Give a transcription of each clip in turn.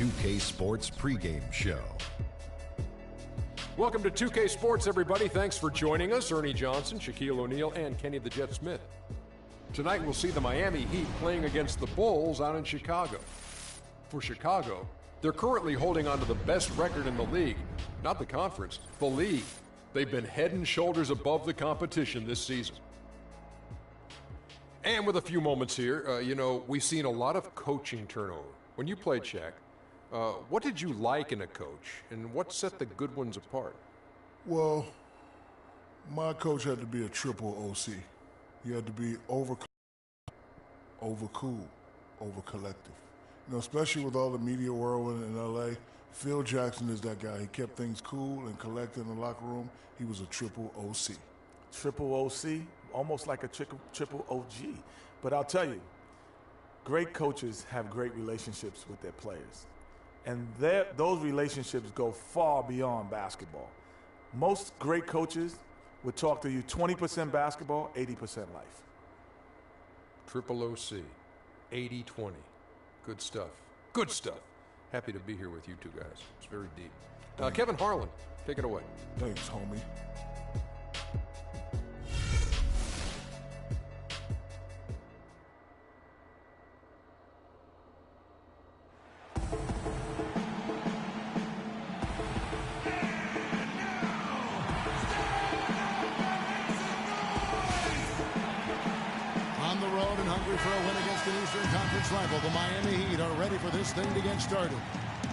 2K Sports pregame show. Welcome to 2K Sports, everybody. Thanks for joining us. Ernie Johnson, Shaquille O'Neal, and Kenny the Jet Smith. Tonight we'll see the Miami Heat playing against the Bulls out in Chicago. For Chicago, they're currently holding on to the best record in the league. Not the conference, the league. They've been head and shoulders above the competition this season. And with a few moments here, we've seen a lot of coaching turnover. When you played, Shaq, what did you like in a coach, and what set the good ones apart? Well, my coach had to be a triple OC. He had to be over cool, over collective. Especially with all the media whirlwind in L.A., Phil Jackson is that guy. He kept things cool and collected in the locker room. He was a triple OC. Triple OC, almost like a triple OG. But I'll tell you, great coaches have great relationships with their players. And those relationships go far beyond basketball. Most great coaches would talk to you 20% basketball, 80% life. Triple OC, 80-20. Good stuff. Good stuff. Happy to be here with you two guys. It's very deep. Kevin Harlan, take it away. Thanks, homie. Rival, the Miami Heat are ready for this thing to get started.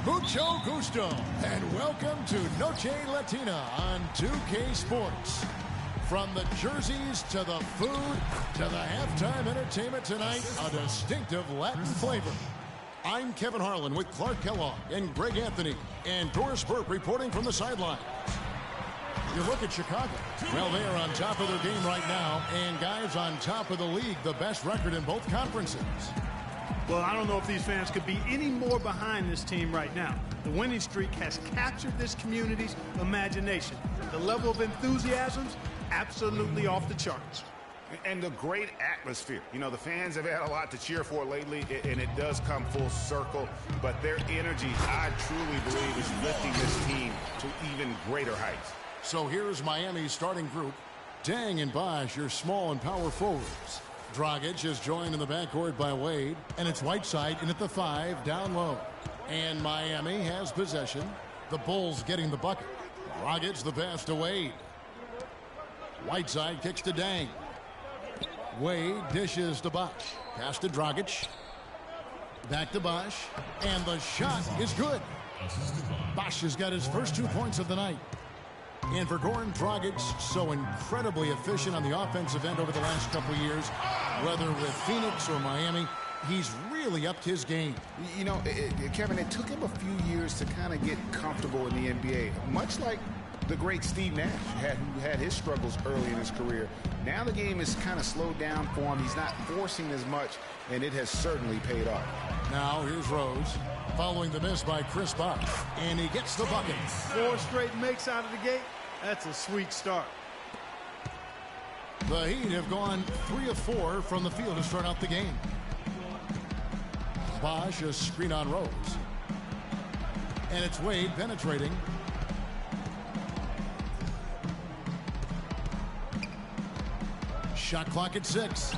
Mucho gusto, and welcome to Noche Latina on 2K Sports. From the jerseys to the food to the halftime entertainment tonight, a distinctive Latin flavor. I'm Kevin Harlan with Clark Kellogg and Greg Anthony, and Doris Burke reporting from the sidelines. You look at Chicago. Well, they are on top of their game right now, and guys on top of the league, the best record in both conferences. Well, I don't know if these fans could be any more behind this team right now. The winning streak has captured this community's imagination. The level of enthusiasm's absolutely off the charts. And the great atmosphere. The fans have had a lot to cheer for lately, and it does come full circle. But their energy, I truly believe, is lifting this team to even greater heights. So here's Miami's starting group. Dang and Bosh, your small and power forwards. Dragic is joined in the backcourt by Wade, and it's Whiteside in at the 5, down low. And Miami has possession. The Bulls getting the bucket. Dragic the pass to Wade. Whiteside kicks to Dang. Wade dishes to Bosh. Pass to Dragic. Back to Bosh. And the shot is good. Bosh has got his first 2 points of the night. And for Goran Dragic, so incredibly efficient on the offensive end over the last couple of years, whether with Phoenix or Miami, he's really upped his game. Kevin, it took him a few years to kind of get comfortable in the NBA, much like the great Steve Nash, who had his struggles early in his career. Now the game is kind of slowed down for him. He's not forcing as much, and it has certainly paid off. Now here's Rose, following the miss by Chris Bosh, and he gets the bucket. 4 straight makes out of the gate. That's a sweet start. The Heat have gone 3 of 4 from the field to start out the game. Bosh, a screen on Rose. And it's Wade penetrating. Shot clock at 6.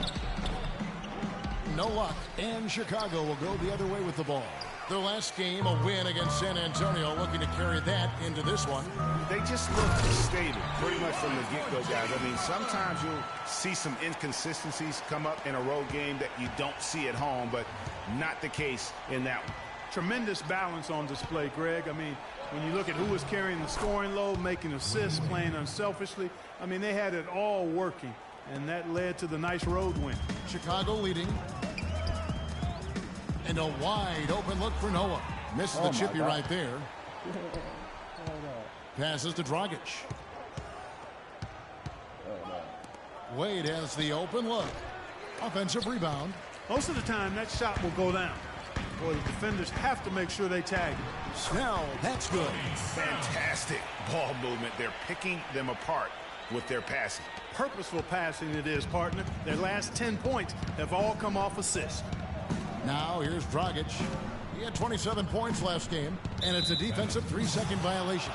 No luck, and Chicago will go the other way with the ball. Their last game, a win against San Antonio, looking to carry that into this one. They just look stable, pretty much from the get-go, guys. I mean, sometimes you'll see some inconsistencies come up in a road game that you don't see at home, but not the case in that one. Tremendous balance on display, Greg. I mean, when you look at who was carrying the scoring load, making assists, playing unselfishly, I mean, they had it all working, and that led to the nice road win. Chicago leading. And a wide open look for Noah. Misses the chippy right there. Passes to Dragic. Wade has the open look. Offensive rebound. Most of the time, that shot will go down. Boy, the defenders have to make sure they tag it. Snell, that's good. Fantastic ball movement. They're picking them apart with their passing. Purposeful passing it is, partner. Their last 10 points have all come off assists. Now here's Dragic. He had 27 points last game, and it's a defensive 3-second violation.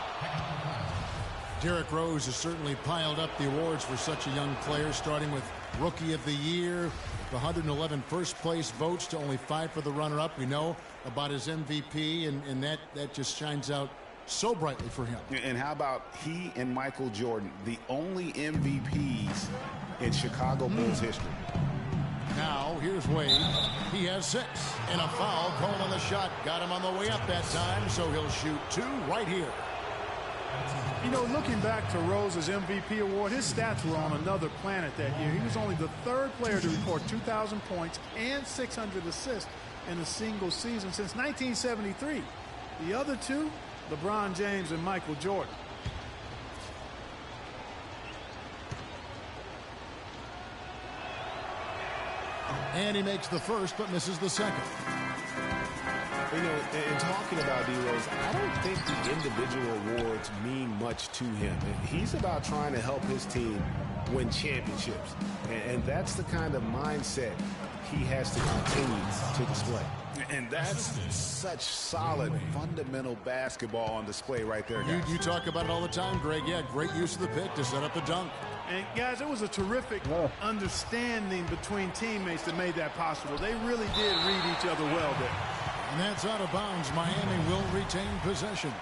Derrick Rose has certainly piled up the awards for such a young player, starting with Rookie of the Year, the 111 first-place votes to only 5 for the runner-up. We know about his MVP, and that just shines out so brightly for him. And how about he and Michael Jordan, the only MVPs in Chicago Bulls history? Now, here's Wade. He has 6. And a foul called on the shot. Got him on the way up that time, so he'll shoot 2 right here. You know, looking back to Rose's MVP award, his stats were on another planet that year. He was only the 3rd player to record 2,000 points and 600 assists in a single season since 1973. The other 2, LeBron James and Michael Jordan. And he makes the first but misses the second. You know, and talking about D-Rose, I don't think the individual awards mean much to him. He's about trying to help his team win championships. And that's the kind of mindset he has to continue to display. And that's such solid, fundamental basketball on display right there, guys. You talk about it all the time, Greg. Yeah, great use of the pick to set up the dunk. And, guys, it was a terrific understanding between teammates that made that possible. They really did read each other well there. And that's out of bounds. Miami will retain possession.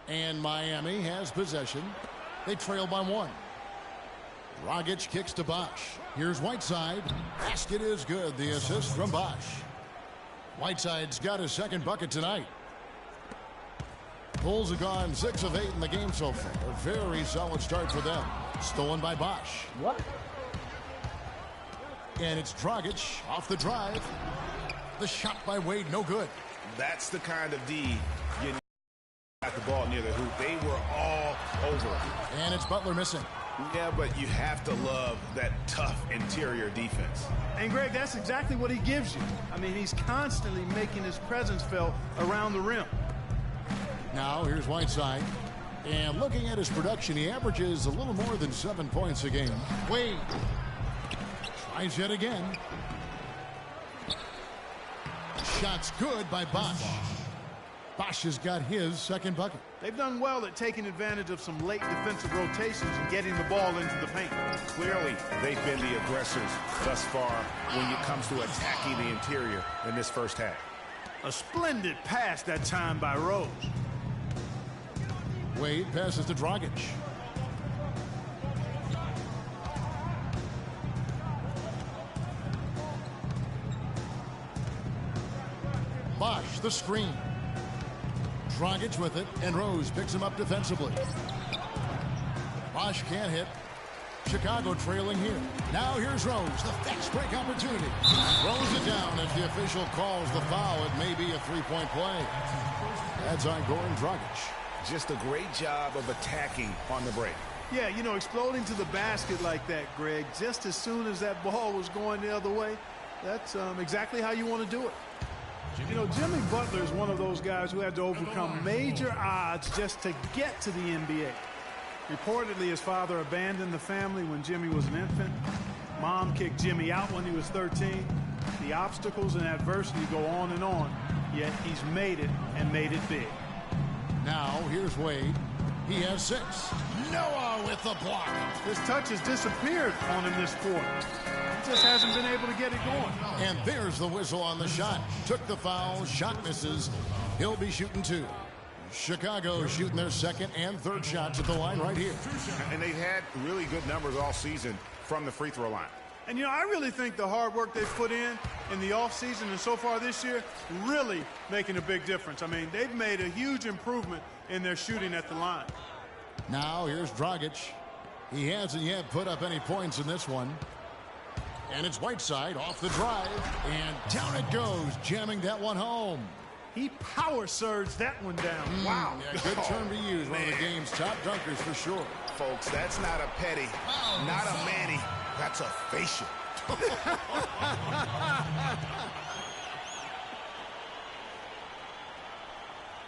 And Miami has possession. They trail by 1. Dragic kicks to Bosh. Here's Whiteside. Basket is good. The assist from Bosh. Whiteside's got his second bucket tonight. Bulls have gone 6 of 8 in the game so far. A very solid start for them. Stolen by Bosh. What? And it's Dragic off the drive. The shot by Wade, no good. That's the kind of D you got the ball near the hoop. They were all over. And it's Butler missing. Yeah, but you have to love that tough interior defense. And, Greg, that's exactly what he gives you. I mean, he's constantly making his presence felt around the rim. Now, here's Whiteside. And looking at his production, he averages a little more than 7 points a game. Wade tries yet again. Shot's good by Bosh. Bosh has got his second bucket. They've done well at taking advantage of some late defensive rotations and getting the ball into the paint. Clearly, they've been the aggressors thus far when it comes to attacking the interior in this first half. A splendid pass that time by Rose. Wade passes to Dragic. Bosh, the screen. Dragic with it, and Rose picks him up defensively. Bosh can't hit. Chicago trailing here. Now here's Rose, the fast break opportunity. Throws it down as the official calls the foul. It may be a three-point play. That's on Goran Dragic. Just a great job of attacking on the break. Yeah, you know, exploding to the basket like that, Greg, just as soon as that ball was going the other way, that's exactly how you want to do it. You know, Jimmy Butler is one of those guys who had to overcome major odds just to get to the NBA. Reportedly, his father abandoned the family when Jimmy was an infant. Mom kicked Jimmy out when he was 13. The obstacles and adversity go on and on, yet he's made it and made it big. Now, here's Wade. He has 6. Noah with the block. His touch has disappeared on him this quarter. He just hasn't been able to get it going. And there's the whistle on the shot. Took the foul, shot misses. He'll be shooting 2. Chicago shooting their second and third shots at the line right here. And they've had really good numbers all season from the free throw line. And, you know, I really think the hard work they've put in the offseason and so far this year really making a big difference. I mean, they've made a huge improvement in their shooting at the line. Now here's Dragic. He hasn't yet put up any points in this one. And it's Whiteside off the drive. And down it goes, jamming that one home. He power surged that one down. Wow. Yeah, good term to use. One of the game's top dunkers for sure. Folks, that's not a petty, not a Manny. That's a facial.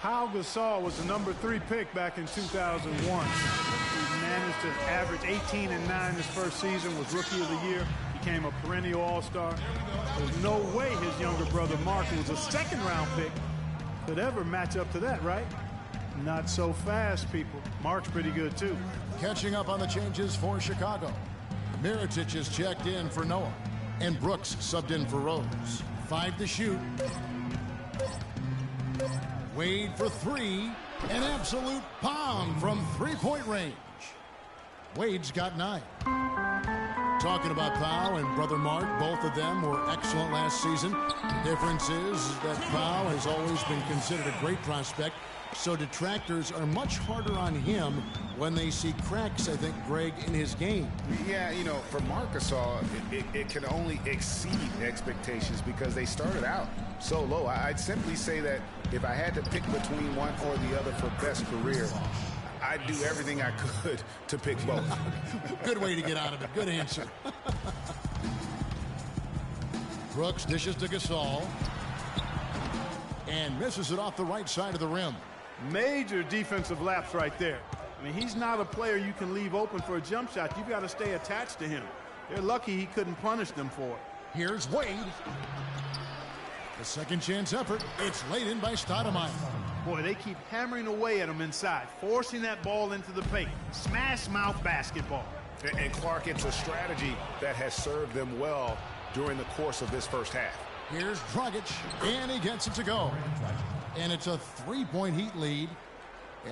Pau Gasol was the #3 pick back in 2001. He managed to average 18 and 9 his first season, was Rookie of the Year, became a perennial All-Star. There's no way his younger brother Mark, who was a second-round pick, could ever match up to that, right? Not so fast, people. Mark's pretty good, too. Catching up on the changes for Chicago. Mirotic is checked in for Noah, and Brooks subbed in for Rose. 5 to shoot. Wade for 3. An absolute bomb from three-point range. Wade's got 9. Talking about Pau and brother Mark, both of them were excellent last season. The difference is that Pau has always been considered a great prospect, so detractors are much harder on him when they see cracks, I think, Greg, in his game. Yeah, you know, for Marc Gasol, it can only exceed expectations because they started out so low. I'd simply say that if I had to pick between one or the other for best career, I'd do everything I could to pick both. Good way to get out of it. Good answer. Brooks dishes to Gasol and misses it off the right side of the rim. Major defensive lapse right there. I mean, he's not a player you can leave open for a jump shot. You've got to stay attached to him. They're lucky he couldn't punish them for it. Here's Wade. The second chance effort. It's laid in by Stoudemire. Boy, they keep hammering away at him inside, forcing that ball into the paint. Smash mouth basketball. And Clark, it's a strategy that has served them well during the course of this first half. Here's Dragic, and he gets it to go. And it's a 3-point Heat lead.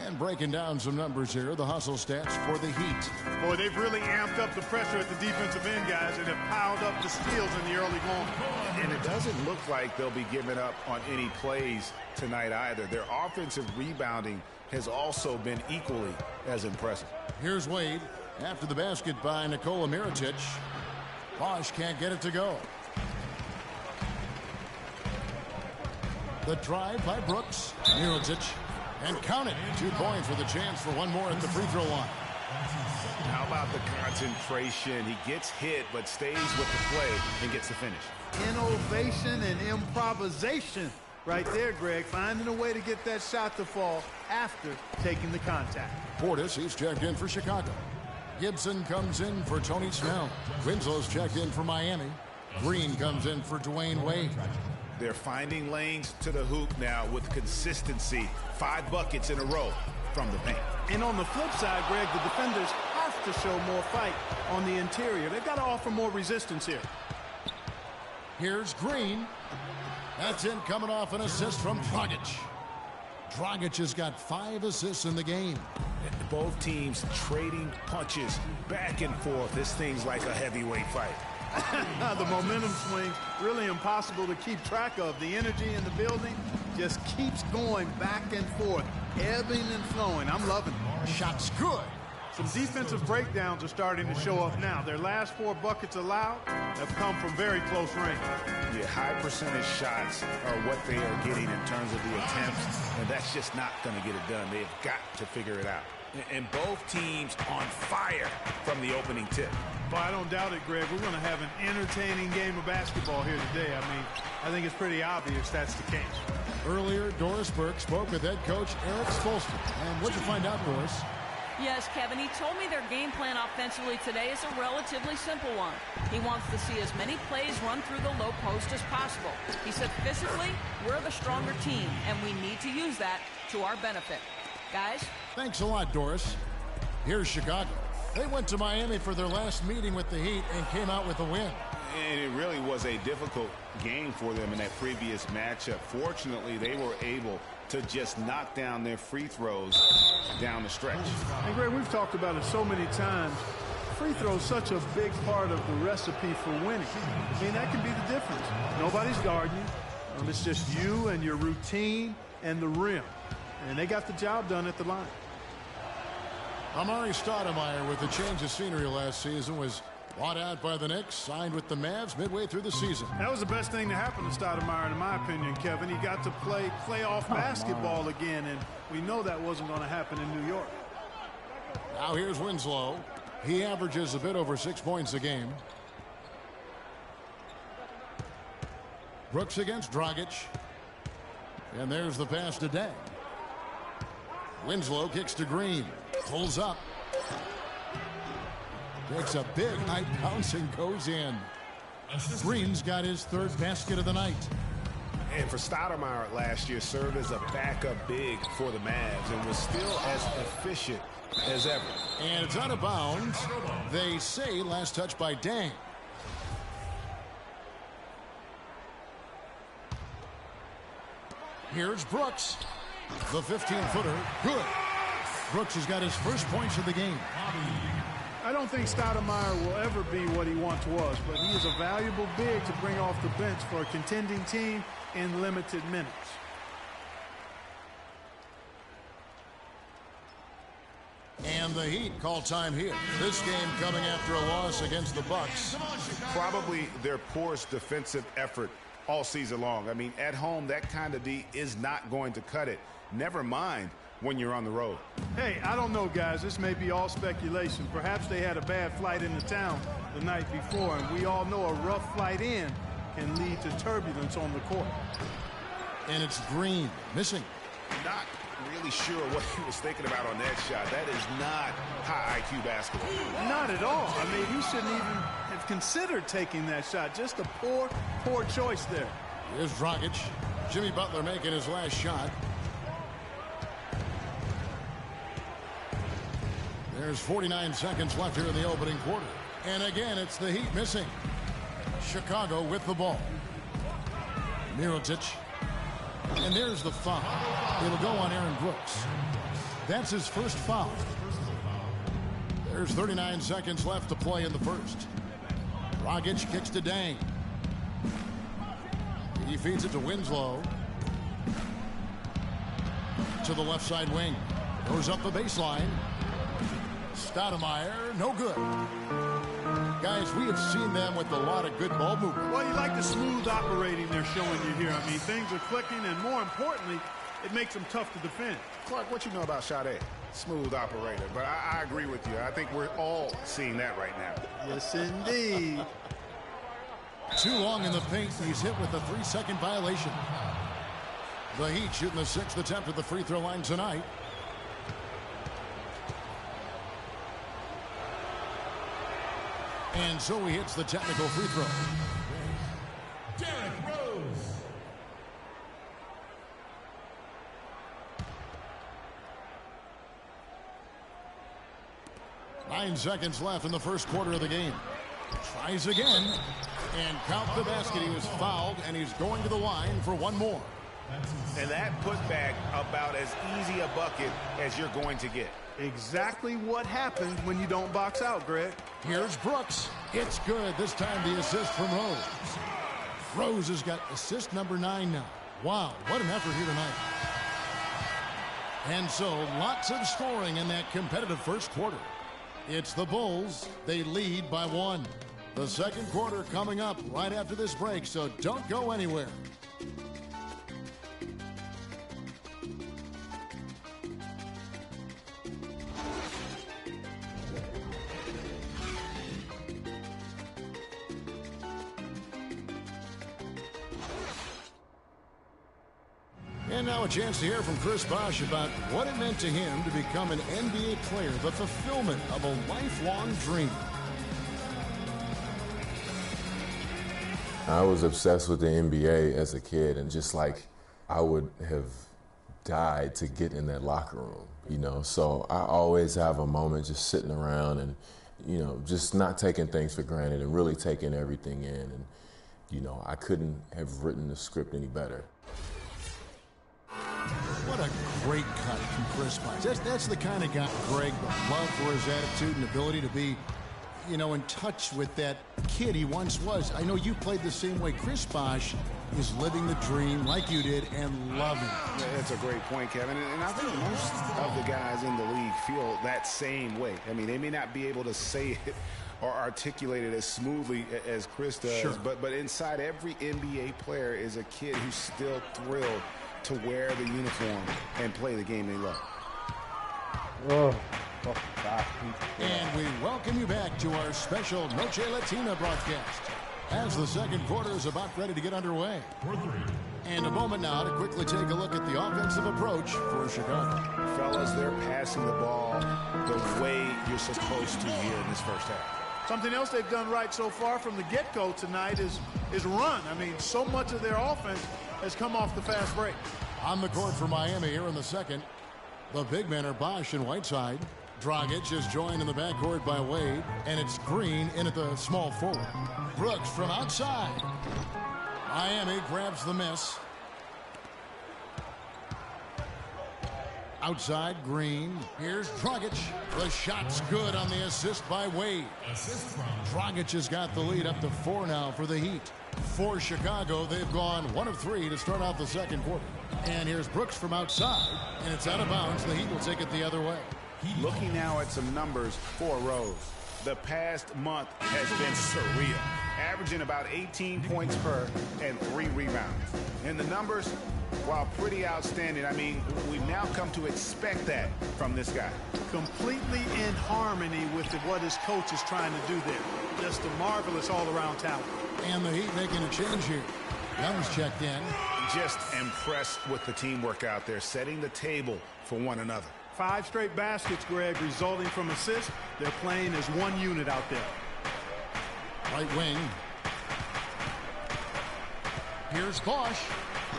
And breaking down some numbers here, the hustle stats for the Heat. Boy, they've really amped up the pressure at the defensive end, guys, and have piled up the steals in the early going. And it doesn't look like they'll be giving up on any plays tonight either. Their offensive rebounding has also been equally as impressive. Here's Wade after the basket by Nikola Mirotic. Bosch can't get it to go. The drive by Brooks. Mirotic. And count it. 2 points with a chance for one more at the free throw line. How about the concentration? He gets hit but stays with the play and gets the finish. Innovation and improvisation right there, Greg. Finding a way to get that shot to fall after taking the contact. Portis, he's checked in for Chicago. Gibson comes in for Tony Snell. Winslow's checked in for Miami. Green comes in for Dwayne Wade. They're finding lanes to the hoop now with consistency. 5 buckets in a row from the paint. And on the flip side, Greg, the defenders have to show more fight on the interior. They've got to offer more resistance here. Here's Green. That's in coming off an assist from Dragic. Dragic has got 5 assists in the game. Both teams trading punches back and forth. This thing's like a heavyweight fight. The momentum swing, really impossible to keep track of. The energy in the building just keeps going back and forth, ebbing and flowing. I'm loving it. Shot's good. Some defensive breakdowns are starting to show up now. Their last 4 buckets allowed have come from very close range. Yeah, high percentage shots are what they are getting in terms of the attempts, and that's just not going to get it done. They've got to figure it out. And both teams on fire from the opening tip. Well, I don't doubt it, Greg. We're going to have an entertaining game of basketball here today. I mean, I think it's pretty obvious that's the case. Earlier, Doris Burke spoke with head coach Eric Spoelstra. And what'd you find out, Doris? Yes, Kevin, he told me their game plan offensively today is a relatively simple one. He wants to see as many plays run through the low post as possible. He said physically, we're the stronger team, and we need to use that to our benefit. Guys? Thanks a lot, Doris. Here's Chicago. They went to Miami for their last meeting with the Heat and came out with a win. And it really was a difficult game for them in that previous matchup. Fortunately, they were able to just knock down their free throws down the stretch. And Greg, we've talked about it so many times. Free throws such a big part of the recipe for winning. I mean, that can be the difference. Nobody's guarding you. It's just you and your routine and the rim. And they got the job done at the line. Amari Stoudemire, with a change of scenery last season, was bought out by the Knicks, signed with the Mavs midway through the season. That was the best thing to happen to Stoudemire, in my opinion, Kevin. He got to play playoff basketball again, and we know that wasn't going to happen in New York. Now here's Winslow. He averages a bit over 6 points a game. Brooks against Dragic. And there's the pass to Deng. Winslow kicks to Green. Pulls up. Takes a big high bounce and goes in. Green's got his third basket of the night. And for Stoudemire last year, served as a backup big for the Mavs and was still as efficient as ever. And it's out of bounds. They say last touch by Dang. Here's Brooks. The 15-footer. Good. Brooks has got his first points of the game. I don't think Stoudemire will ever be what he once was, but he is a valuable big to bring off the bench for a contending team in limited minutes. And the Heat call time here. This game coming after a loss against the Bucks. Probably their poorest defensive effort all season long. I mean, at home, that kind of D is not going to cut it. Never mind when you're on the road. Hey, I don't know, guys. This may be all speculation. Perhaps they had a bad flight into town the night before, and we all know a rough flight in can lead to turbulence on the court. And it's Green missing. Not really sure what he was thinking about on that shot. That is not high IQ basketball. Not at all. I mean, he shouldn't even have considered taking that shot. Just a poor choice there. Here's Dragic. Jimmy Butler making his last shot. There's 49 seconds left here in the opening quarter. And again, it's the Heat missing. Chicago with the ball. Mirotic. And there's the foul. It'll go on Aaron Brooks. That's his first foul. There's 39 seconds left to play in the first. Dragic kicks to Dang. He feeds it to Winslow. To the left side wing. Goes up the baseline. Stoudemire, no good. Guys, we have seen them with a lot of good ball movement. Well, you like the smooth operating they're showing you here. I mean, things are clicking, and more importantly, it makes them tough to defend. Clark, what you know about Sade? Smooth operator, but I agree with you. I think we're all seeing that right now. Yes, indeed. Too long in the paint. He's hit with a 3-second violation. The Heat shooting the 6th attempt at the free throw line tonight. And so he hits the technical free throw. Derrick Rose. Nine seconds left in the first quarter of the game. Tries again. And count the basket. He was fouled, and he's going to the line for one more. And that putback about as easy a bucket as you're going to get. Exactly what happens when you don't box out, Greg. Here's Brooks. It's good. This time the assist from Rose. Rose has got assist number 9 now. Wow, what an effort here tonight. And so lots of scoring in that competitive first quarter. It's the Bulls. They lead by 1. The second quarter coming up right after this break, so don't go anywhere. And now a chance to hear from Chris Bosh about what it meant to him to become an NBA player, the fulfillment of a lifelong dream. I was obsessed with the NBA as a kid, and just like I would have died to get in that locker room, you know. So I always have a moment just sitting around and, you know, just not taking things for granted and really taking everything in. And, you know, I couldn't have written the script any better. What a great cut from Chris Bosh. That's the kind of guy, Greg, love for his attitude and ability to be, you know, in touch with that kid he once was. I know you played the same way. Chris Bosh is living the dream like you did and loving it. Yeah, that's a great point, Kevin. And I think most of the guys in the league feel that same way. I mean, they may not be able to say it or articulate it as smoothly as Chris does, sure. but inside every NBA player is a kid who's still thrilled to wear the uniform and play the game they love. And we welcome you back to our special Noche Latina broadcast. as the second quarter is about ready to get underway. And a moment now to quickly take a look at the offensive approach for Chicago. Fellas, they're passing the ball the way you're supposed to here in this first half. Something else they've done right so far from the get-go tonight is run. I mean, so much of their offense has come off the fast break. On the court for Miami here in the second, the big men are Bosh and Whiteside. Dragic is joined in the backcourt by Wade, and it's Green in at the small forward. Brooks from outside. Miami grabs the miss. Outside, Green. Here's Dragic. The shot's good on the assist by Wade. Dragic has got the lead up to 4 now for the Heat. For Chicago, they've gone 1 of 3 to start out the second quarter. And here's Brooks from outside, and it's out of bounds. The Heat will take it the other way. Looking now at some numbers for Rose. The past month has been surreal, averaging about 18 points per and 3 rebounds. And the numbers, while pretty outstanding, I mean, we've now come to expect that from this guy. Completely in harmony with what his coach is trying to do there. Just a marvelous all-around talent. And the Heat making a change here. Young's checked in. Just impressed with the teamwork out there, setting the table for one another. 5 straight baskets, Greg, resulting from assists. They're playing as one unit out there. Right wing. Here's Bosh.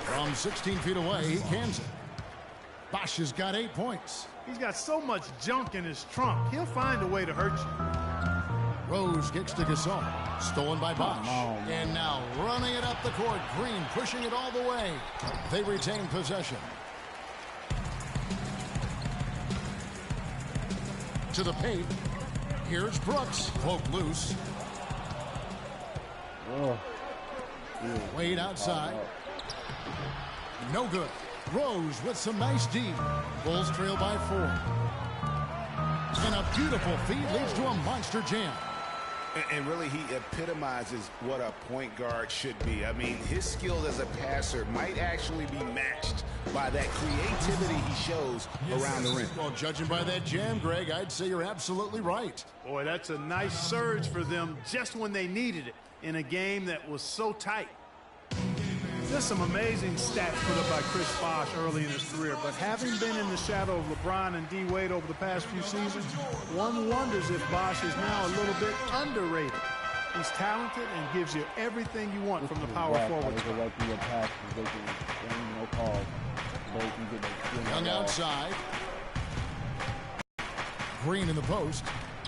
From 16 feet away, he cans it. Bosh has got 8 points. He's got so much junk in his trunk. He'll find a way to hurt you. Rose kicks to Gasol. Stolen by Bosh. And now running it up the court. Green pushing it all the way. They retain possession. To the paint. Here's Brooks. Poke loose. Wade outside. No good. Rose with some nice D. Bulls trail by 4. And a beautiful feed leads to a monster jam. And really, he epitomizes what a point guard should be. I mean, his skills as a passer might actually be matched by that creativity he shows around the rim. Well, judging by that jam, Greg, I'd say you're absolutely right. Boy, that's a nice surge for them just when they needed it in a game that was so tight. Just some amazing stats put up by Chris Bosh early in his career, but having been in the shadow of LeBron and D. Wade over the past few seasons, one wonders if Bosh is now a little bit underrated. He's talented and gives you everything you want from the power forward. Young outside. Green in the post.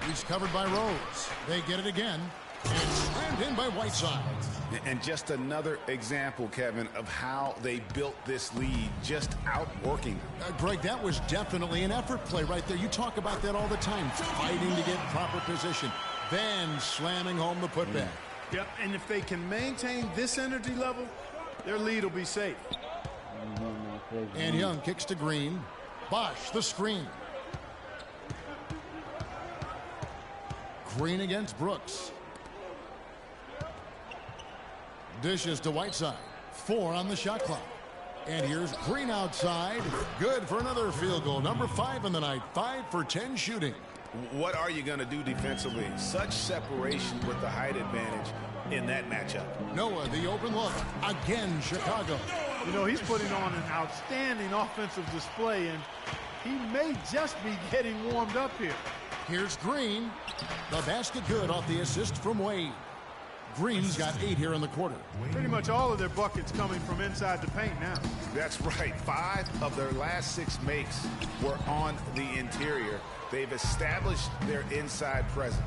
He's covered by Rose. They get it again. And slammed in by Whiteside. And just another example, Kevin, of how they built this lead, just outworking. Greg, that was definitely an effort play right there. You talk about that all the time, fighting to get proper position, then slamming home the putback. Yep, and if they can maintain this energy level, their lead will be safe. And Young kicks to Green. Bosh, the screen. Green against Brooks. Dishes to Whiteside. 4 on the shot clock. And here's Green outside. Good for another field goal. Number 5 in the night. 5 for 10 shooting. What are you going to do defensively? Such separation with the height advantage in that matchup. Noah, the open look. Again, Chicago. You know, he's putting on an outstanding offensive display, and he may just be getting warmed up here. Here's Green. The basket good off the assist from Wade. Green's got 8 here in the quarter. Pretty much all of their buckets coming from inside the paint now. That's right. 5 of their last 6 makes were on the interior. They've established their inside presence.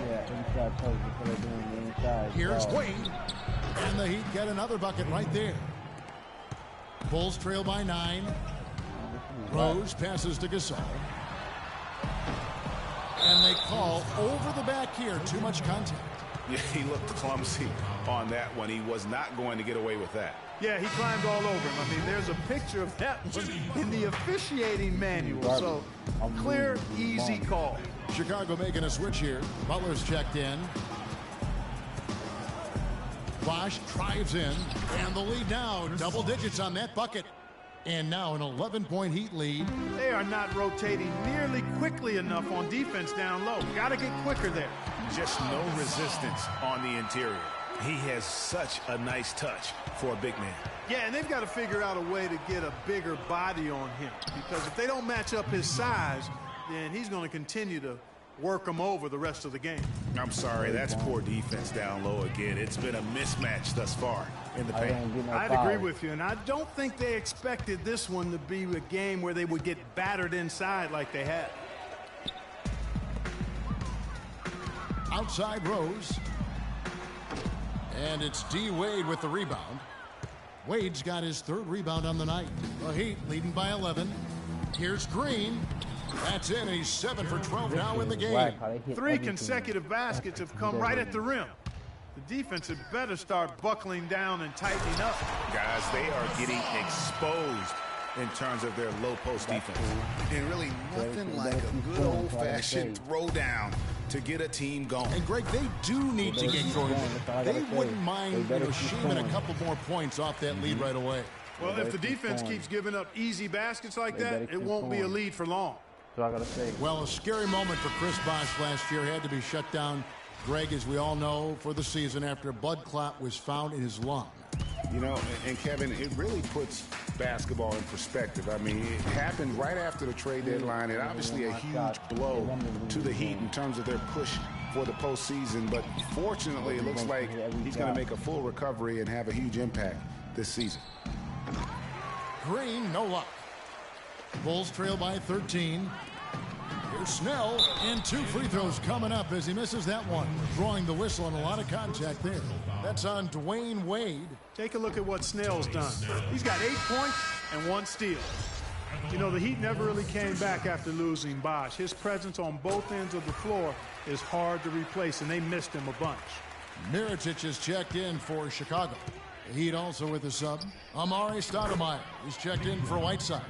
Yeah, inside presence. They're doing the inside. Here's Wade. And the Heat get another bucket right there. Bulls trail by 9. Rose passes to Gasol. And they call over the back here. Too much contact. Yeah, he looked clumsy on that one. He was not going to get away with that. Yeah, he climbed all over him. I mean, there's a picture of that in the officiating manual. So, clear, easy call. Chicago making a switch here. Butler's checked in. Bosh drives in. And the lead now, double digits on that bucket. And now an 11-point Heat lead. They are not rotating nearly quickly enough on defense down low. Got to get quicker there. Just no resistance on the interior. He has such a nice touch for a big man. Yeah, and they've got to figure out a way to get a bigger body on him, because if they don't match up his size, then he's going to continue to work him over the rest of the game. I'm sorry, that's poor defense down low again. It's been a mismatch thus far in the paint. I'd agree with you, and I don't think they expected this one to be a game where they would get battered inside like they had. Outside Rose. And it's D. Wade with the rebound. Wade's got his 3rd rebound on the night. The Heat leading by 11. Here's Green. That's in. He's 7 for 12 now in the game. 3 consecutive baskets have come right at the rim. The defense had better start buckling down and tightening up. Guys, they are getting exposed in terms of their low post defense. And really nothing like a good old-fashioned throwdown to get a team going. And Greg, they do need to get going. They wouldn't mind shaving a couple more points off that lead right away. Well, if the defense keeps giving up easy baskets like that, it won't be a lead for long. So I gotta say. Well, a scary moment for Chris Bosh last year. Had to be shut down, Greg, as we all know, for the season after a blood clot was found in his lung. You know, and Kevin, it really puts basketball in perspective. I mean, it happened right after the trade deadline, and obviously a huge blow to the Heat in terms of their push for the postseason. But fortunately, it looks like he's going to make a full recovery and have a huge impact this season. Green, no luck. Bulls trail by 13. Here's Snell, and 2 free throws coming up as he misses that one. Drawing the whistle and a lot of contact there. That's on Dwayne Wade. Take a look at what Snell's done. He's got 8 points and 1 steal. You know, the Heat never really came back after losing Bosh. His presence on both ends of the floor is hard to replace, and they missed him a bunch. Mirotic is checked in for Chicago. The Heat also with a sub. Amari Stoudemire is checked in for Whiteside.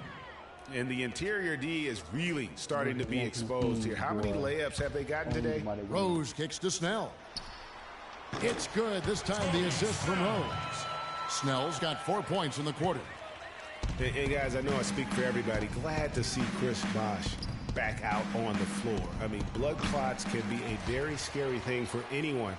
And the interior D is really starting to be exposed here. How many layups have they gotten today? Rose kicks to Snell. It's good. This time the assist from Rose. Snell's got 4 points in the quarter. Hey, guys, I know I speak for everybody. Glad to see Chris Bosh back out on the floor. I mean, blood clots can be a very scary thing for anyone.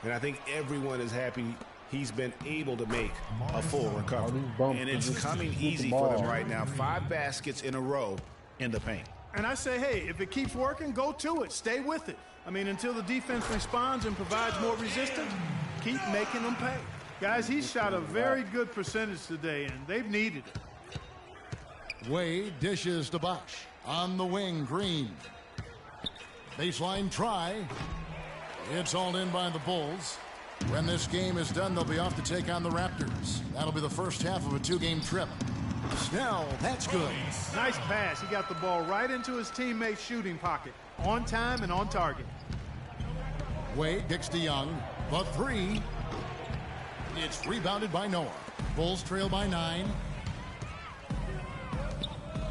And I think everyone is happy he's been able to make a full recovery. And it's coming easy for them right now. 5 baskets in a row in the paint. And I say, hey, if it keeps working, go to it. Stay with it. I mean, until the defense responds and provides more resistance, keep making them pay. Guys, he shot a very good percentage today, and they've needed it. Wade dishes to Bosh. On the wing, Green. Baseline try. It's hauled in by the Bulls. When this game is done, they'll be off to take on the Raptors. That'll be the first half of a 2-game trip. Snell, that's good. Nice pass. He got the ball right into his teammate's shooting pocket. On time and on target. Wade kicks to Young. The 3. It's rebounded by Noah. Bulls trail by 9.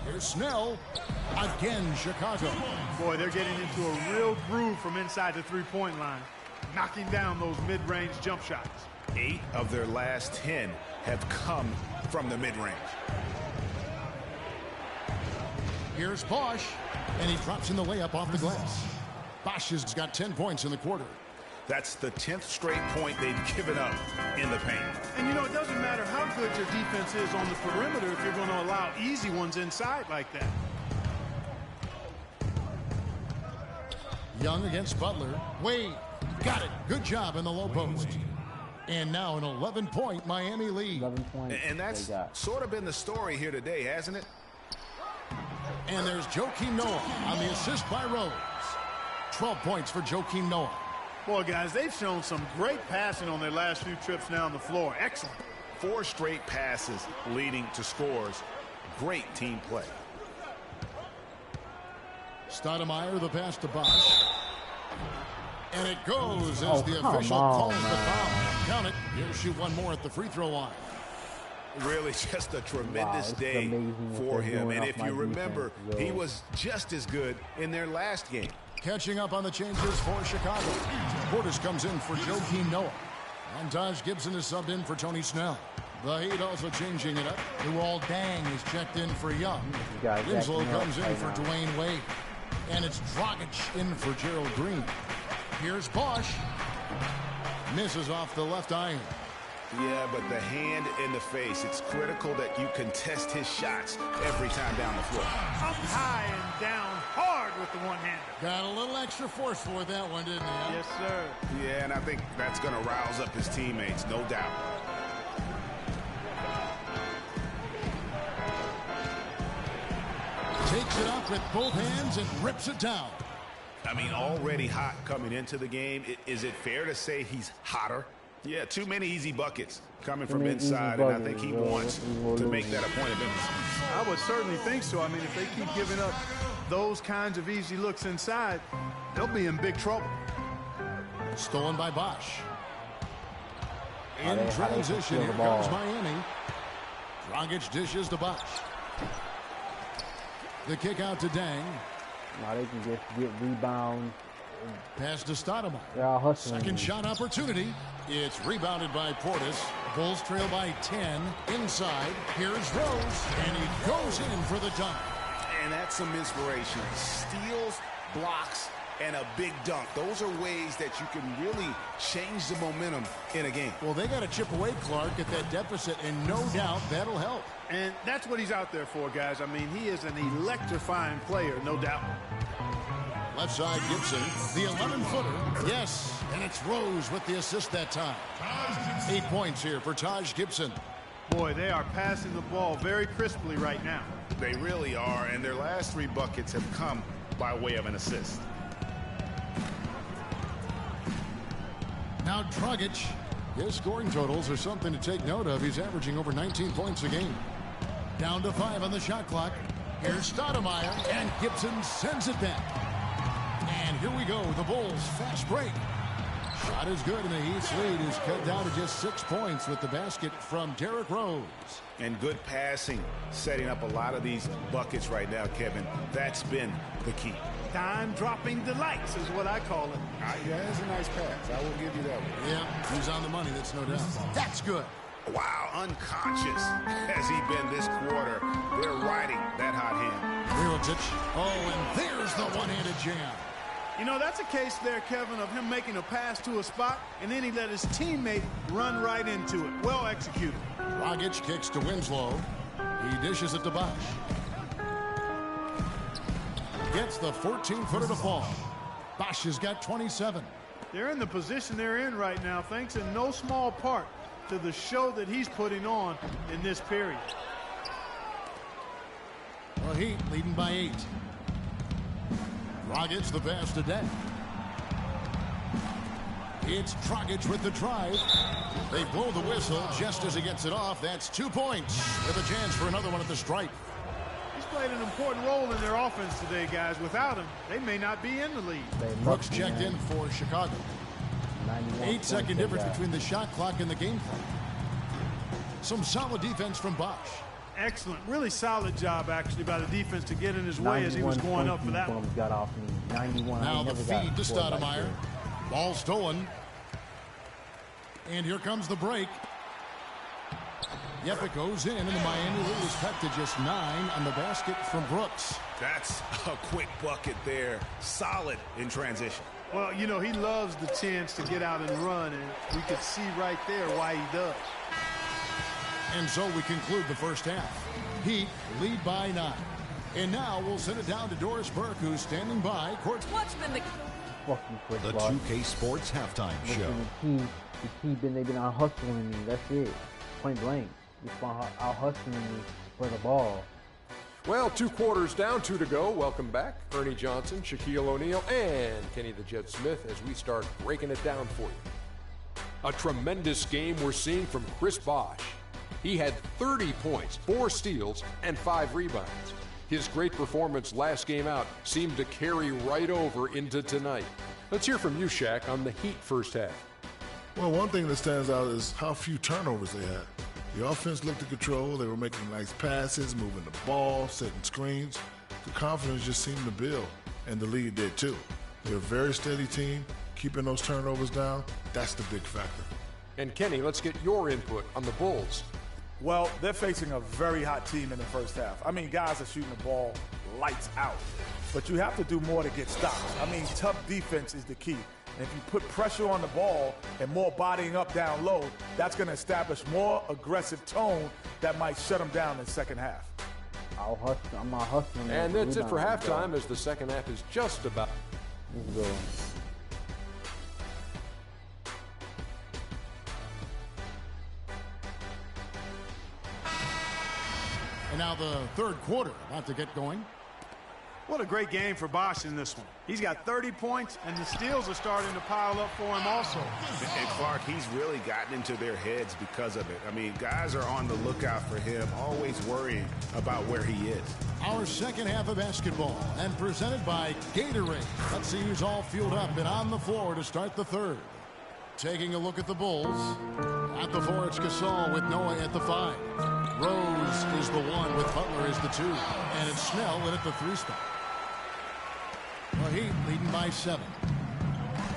Here's Snell. Again, Chicago. Boy, they're getting into a real groove from inside the three-point line, knocking down those mid-range jump shots. 8 of their last 10 have come from the mid-range. Here's Bosh, and he drops in the layup off the glass. Bosh has got 10 points in the quarter. That's the 10th straight point they've given up in the paint. And, you know, it doesn't matter how good your defense is on the perimeter if you're going to allow easy ones inside like that. Young against Butler. Wade got it. Good job in the low post. And now an 11-point Miami lead. 11 points. And that's sort of been the story here today, hasn't it? And there's Joakim Noah on the assist by Rose. 12 points for Joakim Noah. Boy, guys, they've shown some great passing on their last few trips now on the floor. Excellent. 4 straight passes leading to scores. Great team play. Stoudemire, the pass to Bosh. And it goes as the official calls the foul. Count it. He'll shoot one more at the free throw line. Really just a tremendous day for him. And if you remember, he was just as good in their last game. Catching up on the changes for Chicago. Portis comes in for Joakim Noah. And Taj Gibson is subbed in for Tony Snell. The Heat also changing it up. Luol Dang is checked in for Young. Winslow comes in for Dwayne Wade. And it's Dragic in for Gerald Green. Here's Bosh. Misses off the left iron. Yeah, but the hand in the face, it's critical that you contest his shots every time down the floor. Up high and down hard with the one-hander. Got a little extra forceful with that one, didn't he? Yes, sir. Yeah, and I think that's going to rouse up his teammates, no doubt. Takes it up with both hands and rips it down. I mean, already hot coming into the game. Is it fair to say he's hotter? Yeah, too many easy buckets coming from inside, and I think he wants to make that a point of emphasis. I would certainly think so. I mean, if they keep giving up those kinds of easy looks inside, they'll be in big trouble. Stolen by Bosch. In transition, here comes Miami. Dragic dishes to Bosch. The kick out to Dang. Now they can just get rebounds. Pass to Stoudemire. They're all hustling. Second shot opportunity. It's rebounded by Portis. Bulls trail by 10. Inside. Here's Rose. And he goes in for the dunk. And that's some inspiration. Steals, blocks, and a big dunk. Those are ways that you can really change the momentum in a game. Well, they got to chip away, Clark, at that deficit, and no doubt that'll help. And that's what he's out there for, guys. I mean, he is an electrifying player, no doubt. Left side, Gibson, the 11-footer. Yes, and it's Rose with the assist that time. 8 points here for Taj Gibson. Boy, they are passing the ball very crisply right now. They really are, and their last 3 buckets have come by way of an assist. Now Dragic. His scoring totals are something to take note of. He's averaging over 19 points a game. Down to 5 on the shot clock. Here's Stoudemire, and Gibson sends it back. And here we go, the Bulls fast break. Shot is good, and the Heat's lead is cut down to just 6 points with the basket from Derrick Rose. And good passing, setting up a lot of these buckets right now, Kevin. That's been the key. Time-dropping delights is what I call it. Yeah, that's a nice pass. I will give you that one. Yeah, he's on the money, that's no doubt. That's good. Wow, unconscious has he been this quarter. They're riding that hot hand. Mirotic. Oh, and there's the one-handed jam. You know, that's a case there, Kevin, of him making a pass to a spot, and then he let his teammate run right into it. Well executed. Dragic kicks to Winslow. He dishes it to Bosch. Gets the 14-footer to fall. Bosch has got 27. They're in the position they're in right now, thanks in no small part to the show that he's putting on in this period. Well, Heat leading by 8. Dragic the pass to Deng. It's Dragic with the drive. They blow the whistle just as he gets it off. That's 2 points with a chance for another one at the stripe. He's played an important role in their offense today, guys. Without him, they may not be in the lead. Brooks checked in for Chicago. 8-second difference between the shot clock and the game clock. Some solid defense from Bosch. Excellent. Really solid job, actually, by the defense to get in his way as he was going up for that one. Got off me. 91. Now the feed to Stoudemire. Ball stolen. And here comes the break. Yep, it goes in, and the Miami lead is cut to just 9 on the basket from Brooks. That's a quick bucket there. Solid in transition. Well, you know, he loves the chance to get out and run, and we could see right there why he does. And so we conclude the first half. Heat lead by 9. And now we'll send it down to Doris Burke, who's standing by. What's been the fucking quick The block. 2K Sports Halftime Show. They've been out hustling me. That's it. Point blank. Just out hustling me for the ball. Well, 2 quarters down, 2 to go. Welcome back, Ernie Johnson, Shaquille O'Neal, and Kenny the Jet Smith as we start breaking it down for you. A tremendous game we're seeing from Chris Bosh. He had 30 points, 4 steals, and 5 rebounds. His great performance last game out seemed to carry right over into tonight. Let's hear from you, Shaq, on the Heat first half. Well, one thing that stands out is how few turnovers they had. The offense looked in control. They were making nice passes, moving the ball, setting screens. The confidence just seemed to build, and the lead did too. They're a very steady team, keeping those turnovers down. That's the big factor. And Kenny, let's get your input on the Bulls. Well, they're facing a very hot team in the first half. I mean, guys are shooting the ball lights out. But you have to do more to get stops. I mean, tough defense is the key. And if you put pressure on the ball and more bodying up down low, that's going to establish more aggressive tone that might shut them down in the second half. I'm not hustling. And that's it for halftime as the second half is just about. Let's go. And now the third quarter about to get going. What a great game for Bosch in this one. He's got 30 points, and the steals are starting to pile up for him also. And Clark, he's really gotten into their heads because of it. I mean, guys are on the lookout for him, always worrying about where he is. Our second half of basketball, and presented by Gatorade. Let's see who's all fueled up and on the floor to start the third. Taking a look at the Bulls. At the 4, it's Gasol with Noah at the 5. Rose is the 1 with Butler as the 2. And it's Snell in at the 3 spot. The Heat leading by 7.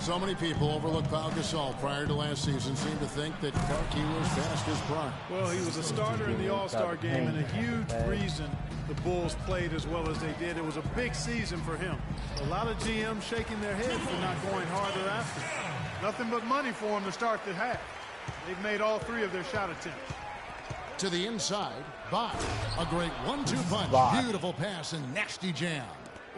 So many people overlook Pau Gasol prior to last season seem to think that Clark, he was past his prime. Well, he was a starter in the All-Star game and a huge reason the Bulls played as well as they did. It was a big season for him. A lot of GMs shaking their heads for not going harder after. Nothing but money for him to start the half. They've made all 3 of their shot attempts. To the inside, Bosch. A great 1-2 punch. Beautiful pass and nasty jam.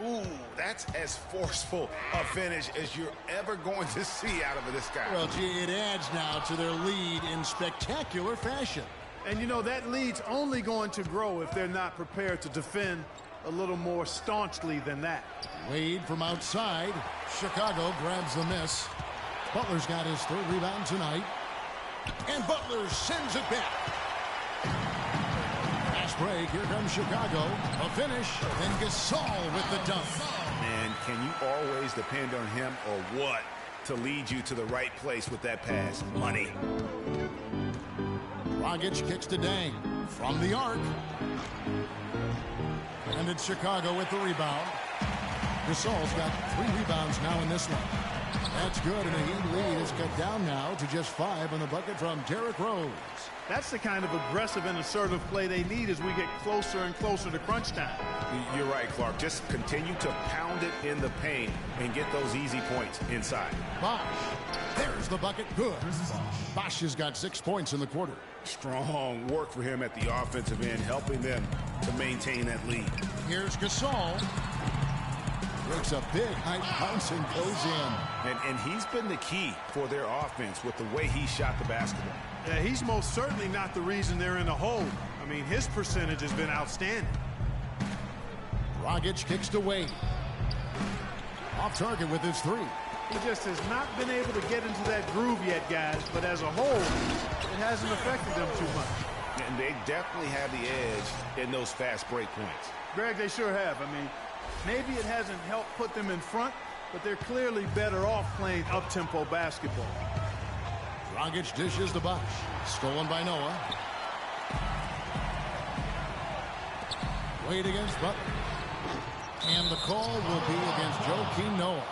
Ooh, that's as forceful a finish as you're ever going to see out of this guy. Well, gee, it adds now to their lead in spectacular fashion. And, you know, that lead's only going to grow if they're not prepared to defend a little more staunchly than that. Wade from outside. Chicago grabs the miss. Butler's got his 3rd rebound tonight. And Butler sends it back. Fast break. Here comes Chicago. A finish. And Gasol with the dunk. Man, can you always depend on him or what to lead you to the right place with that pass? Money. Dragic kicks to Dang from the arc. And it's Chicago with the rebound. Gasol's got 3 rebounds now in this one. That's good, and a Heat lead is cut down now to just 5 on the bucket from Derrick Rose. That's the kind of aggressive and assertive play they need as we get closer and closer to crunch time. You're right, Clark. Just continue to pound it in the paint and get those easy points inside. Bosch. There's the bucket. Good. Bosch has got 6 points in the quarter. Strong work for him at the offensive end, helping them to maintain that lead. Here's Gasol. Breaks a big high bounce and goes in. And he's been the key for their offense with the way he shot the basketball. Yeah, he's most certainly not the reason they're in a hole. I mean, his percentage has been outstanding. Dragic kicks to Wade. Off target with his 3. He just has not been able to get into that groove yet, guys. But as a whole, it hasn't affected them too much. And they definitely have the edge in those fast break points. Greg, they sure have. I mean, maybe it hasn't helped put them in front, but they're clearly better off playing up-tempo basketball. Dragic dishes to Bosch. Stolen by Noah. Wade against Butler. And the call will be against Joakim Noah.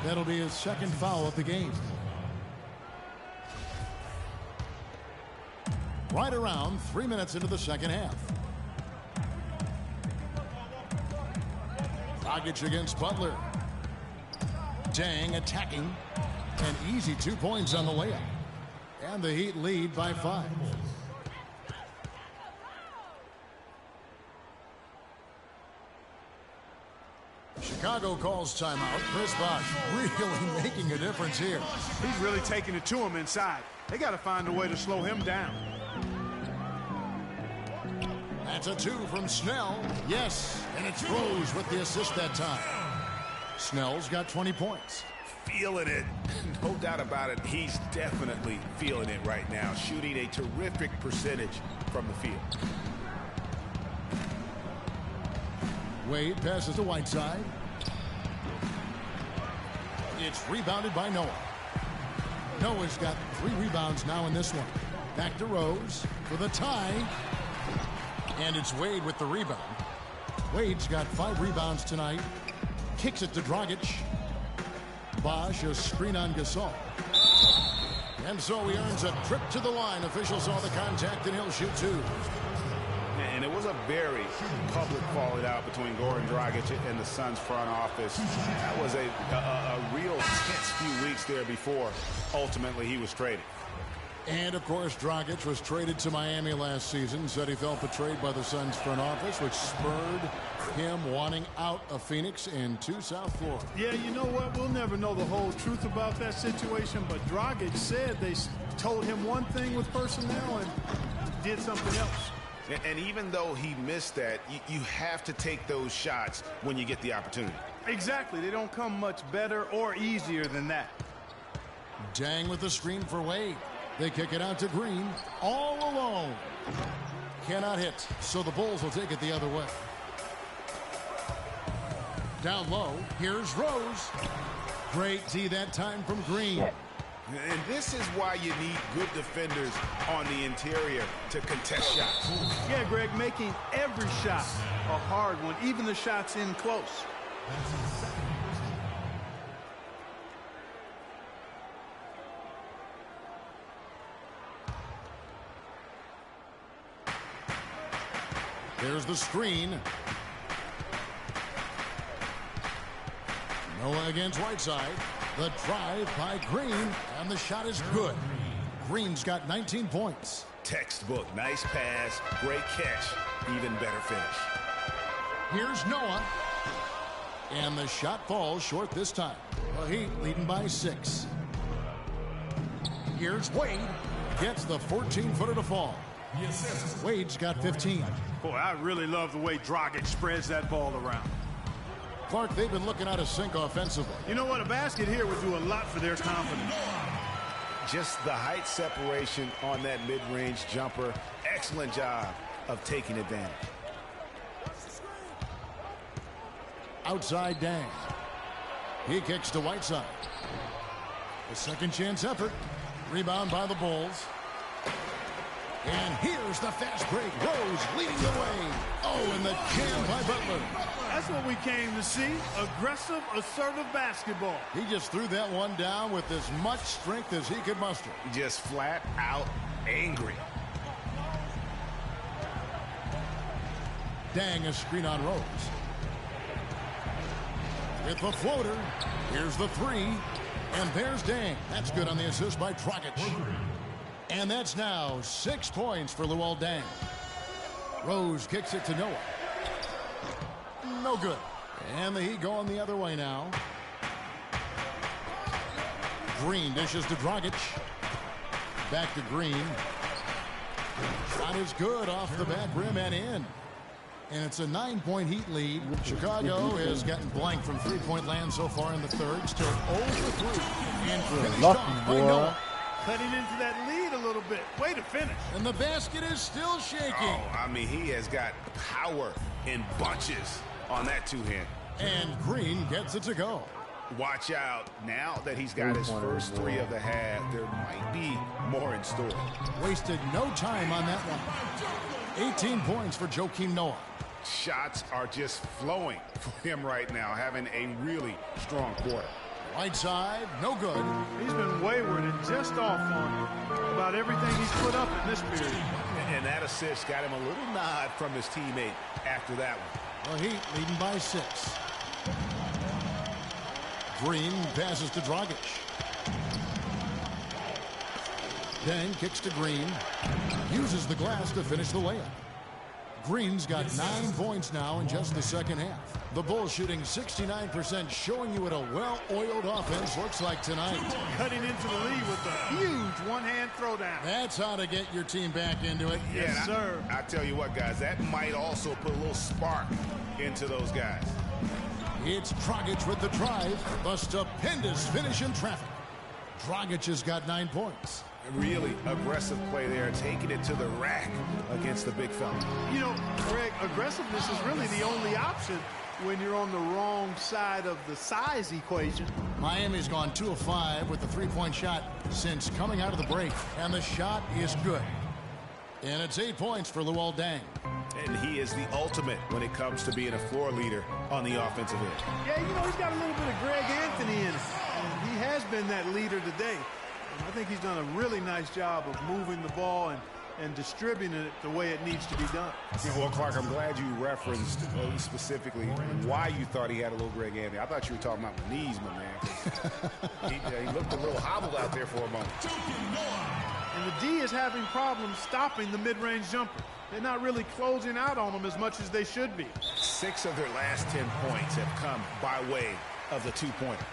That'll be his 2nd foul of the game. Right around 3 minutes into the second half. Dragic against Butler. Dang attacking. An easy 2 points on the layup. And the Heat lead by 5. Chicago calls timeout. Chris Bosch really making a difference here. He's really taking it to him inside. They got to find a way to slow him down. That's a 2 from Snell. Yes, and it's Rose with the assist that time. Snell's got 20 points. Feeling it. No doubt about it. He's definitely feeling it right now. Shooting a terrific percentage from the field. Wade passes to Whiteside. It's rebounded by Noah. Noah's got 3 rebounds now in this one. Back to Rose for the tie. And it's Wade with the rebound. Wade's got 5 rebounds tonight. Kicks it to Dragic. Bosch, a screen on Gasol. And so he earns a trip to the line. Officials saw the contact, and he'll shoot 2. And it was a very public falling out between Goran Dragic and the Suns front office. That was a real tense few weeks there before ultimately he was traded. And, of course, Dragic was traded to Miami last season, said he felt betrayed by the Suns front office, which spurred him wanting out of Phoenix into South Florida. Yeah, you know what? We'll never know the whole truth about that situation, but Dragic said they told him one thing with personnel and did something else. And even though he missed that, you have to take those shots when you get the opportunity. Exactly. They don't come much better or easier than that. Dang with the screen for Wade. They kick it out to Green, all alone. Cannot hit, so the Bulls will take it the other way. Down low, here's Rose. Great D that time from Green. And this is why you need good defenders on the interior to contest shots. Yeah, Greg, making every shot a hard one, even the shots in close. There's the screen. Noah against Whiteside. The drive by Green, and the shot is good. Green's got 19 points. Textbook, nice pass, great catch, even better finish. Here's Noah. And the shot falls short this time. The Heat leading by 6. Here's Wade. Gets the 14-footer to fall. Wade's got 15. Boy, I really love the way Dragic spreads that ball around. Clark, they've been looking out of sync offensively. You know what? A basket here would do a lot for their confidence. Just the height separation on that mid-range jumper. Excellent job of taking advantage. Outside Dang. He kicks to Whiteside. A second chance effort. Rebound by the Bulls. And here's the fast break. Rose leading the way. Oh, and the jam by Butler. That's what we came to see. Aggressive, assertive basketball. He just threw that one down with as much strength as he could muster. Just flat out angry. Dang, a screen on Rose. With the floater. Here's the three. And there's Dang. That's good on the assist by Dragic. And that's now 6 points for Luol Deng. Rose kicks it to Noah. No good. And the Heat going the other way now. Green dishes to Dragic. Back to Green. Shot is good off the back rim and in. And it's a 9-point Heat lead. Chicago has gotten blank from three-point land so far in the third. Still 0 for 3. And finished off by Noah. Cutting into that lead a little bit. Way to finish. And the basket is still shaking. Oh, I mean, he has got power in bunches on that two-hand. And Green gets it to go. Watch out. Now that he's got his first three of the half, there might be more in store. Wasted no time on that one. 18 points for Joakim Noah. Shots are just flowing for him right now, having a really strong quarter. Right side, no good. He's been wayward and just off on about everything he's put up in this period. And that assist got him a little nod from his teammate after that one. The Heat leading by 6. Green passes to Dragic. Deng kicks to Green. Uses the glass to finish the layup. Green's got 9 points now in just the second half. The Bulls shooting 69%, showing you what a well-oiled offense looks like tonight. Cutting into the lead with a huge one-hand throwdown. That's how to get your team back into it. Yes, sir. I tell you what, guys, that might also put a little spark into those guys. It's Dragic with the drive. The stupendous finish in traffic. Dragic has got 9 points. Really aggressive play there, taking it to the rack against the big fella. You know, Greg, aggressiveness is really the only option when you're on the wrong side of the size equation. Miami's gone 2 of 5 with the three-point shot since coming out of the break, and the shot is good. And it's 8 points for Luol Deng. And he is the ultimate when it comes to being a floor leader on the offensive end. Yeah, you know, he's got a little bit of Greg Anthony in him. And he has been that leader today. I think he's done a really nice job of moving the ball and distributing it the way it needs to be done. Yeah, well, Clark, I'm glad you referenced specifically why you thought he had a little Greg Anthony. I thought you were talking about the knees, my man. He looked a little hobbled out there for a moment. And the D is having problems stopping the mid-range jumper. They're not really closing out on them as much as they should be. 6 of their last 10 points have come by way of the two-pointer.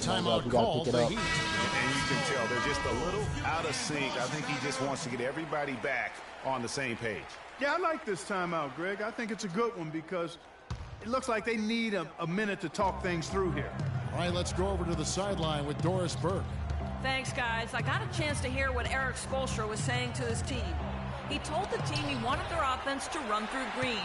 Timeout called the Heat. And you can tell they're just a little out of sync. I think he just wants to get everybody back on the same page. Yeah, I like this timeout, Greg. I think it's a good one because it looks like they need a minute to talk things through here. All right, let's go over to the sideline with Doris Burke. Thanks, guys. I got a chance to hear what Eric Spoelstra was saying to his team. He told the team he wanted their offense to run through Green.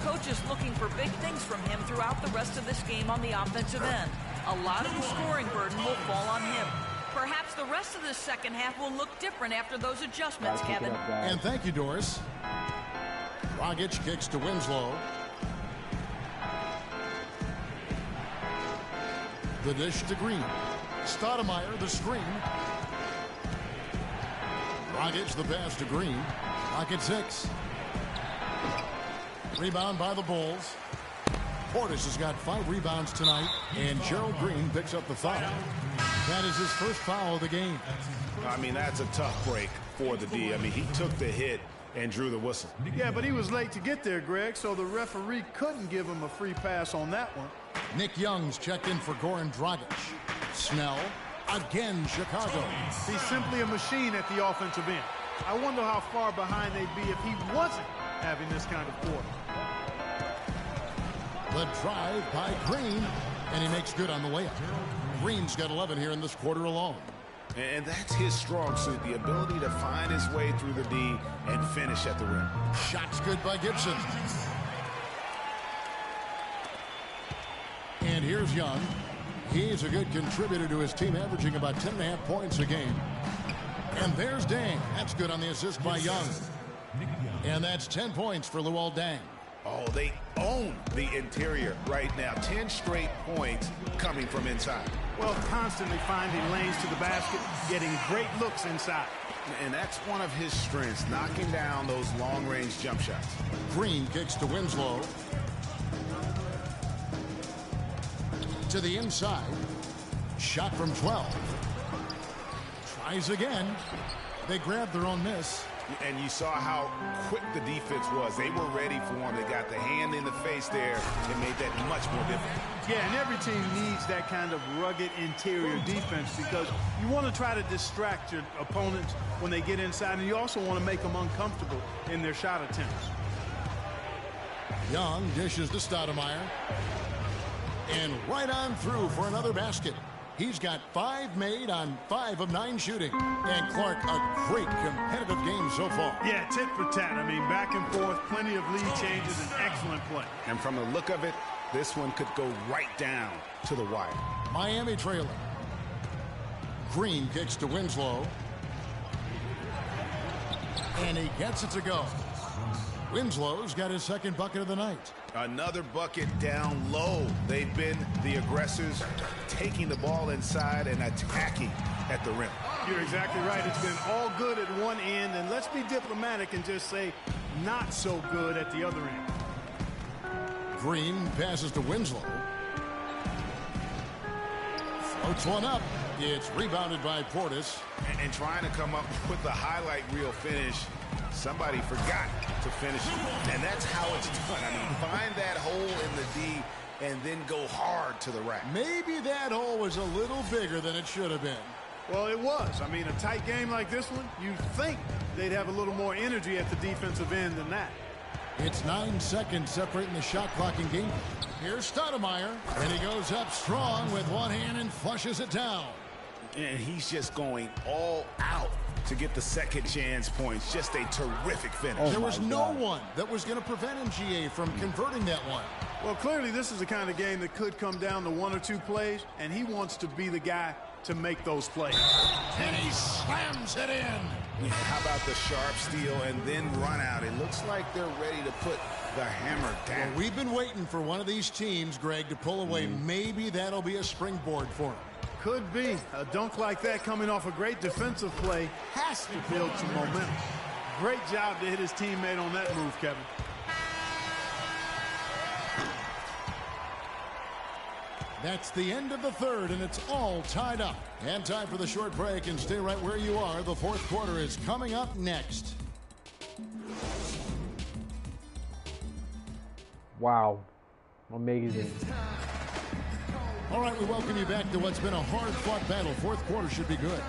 Coach is looking for big things from him throughout the rest of this game on the offensive end. A lot of the scoring burden will fall on him. Perhaps the rest of the second half will look different after those adjustments, Kevin. And thank you, Doris. Dragic kicks to Winslow. The dish to Green. Stoudemire, the screen. Dragic, the pass to Green. Rocket 6. Rebound by the Bulls. Portis has got 5 rebounds tonight, and Gerald Green picks up the foul. That is his first foul of the game. I mean, that's a tough break for the D. I mean, he took the hit and drew the whistle. Yeah, but he was late to get there, Greg, so the referee couldn't give him a free pass on that one. Nick Young's checked in for Goran Dragic. Snell, again Chicago. He's simply a machine at the offensive end. I wonder how far behind they'd be if he wasn't having this kind of quarter. The drive by Green, and he makes good on the layup. Green's got 11 here in this quarter alone. And that's his strong suit, the ability to find his way through the D and finish at the rim. Shots good by Gibson. And here's Young. He's a good contributor to his team, averaging about 10.5 points a game. And there's Dang. That's good on the assist by Young. And that's 10 points for Luol Deng. Oh, they own the interior right now. 10 straight points coming from inside. Well, constantly finding lanes to the basket, getting great looks inside. And that's one of his strengths, knocking down those long-range jump shots. Green kicks to Winslow. To the inside. Shot from 12. Tries again. They grabbed their own miss. And you saw how quick the defense was. They were ready for him. They got the hand in the face there and made that much more difficult. Yeah, and every team needs that kind of rugged interior defense because you want to try to distract your opponents when they get inside, and you also want to make them uncomfortable in their shot attempts. Young dishes to Stoudemire. And right on through for another basket. He's got 5 made on 5 of 9 shooting. And Clark, a great competitive game so far. Yeah, tit for tat. I mean, back and forth, plenty of lead changes, and excellent play. And from the look of it, this one could go right down to the wire. Miami trailing. Green kicks to Winslow. And he gets it to go. Winslow's got his second bucket of the night. Another bucket down low. They've been the aggressors, taking the ball inside and attacking at the rim. You're exactly right. It's been all good at one end, and let's be diplomatic and just say not so good at the other end. Green passes to Winslow. Floats one up. It's rebounded by Portis. And trying to come up with the highlight reel finish, somebody forgot to finish it. And that's how it's done. I mean, find that hole in the D and then go hard to the rack. Maybe that hole was a little bigger than it should have been. Well, it was. I mean, a tight game like this one, you'd think they'd have a little more energy at the defensive end than that. It's 9 seconds separating the shot clock and game. Here's Stoudemire, and he goes up strong with one hand and flushes it down. And he's just going all out to get the second chance points. Just a terrific finish. There was no one that was going to prevent MGA from converting that one. Well, clearly this is the kind of game that could come down to 1 or 2 plays, and he wants to be the guy to make those plays. And he slams it in. How about the sharp steal and then run out? It looks like they're ready to put the hammer down. Well, we've been waiting for one of these teams, Greg, to pull away. Maybe that'll be a springboard for him. Could be. A dunk like that coming off a great defensive play has to build some momentum. Great job to hit his teammate on that move, Kevin. That's the end of the third, and it's all tied up. And time for the short break, and stay right where you are. The fourth quarter is coming up next. Wow. Amazing. All right, we welcome you back to what's been a hard-fought battle. Fourth quarter should be good.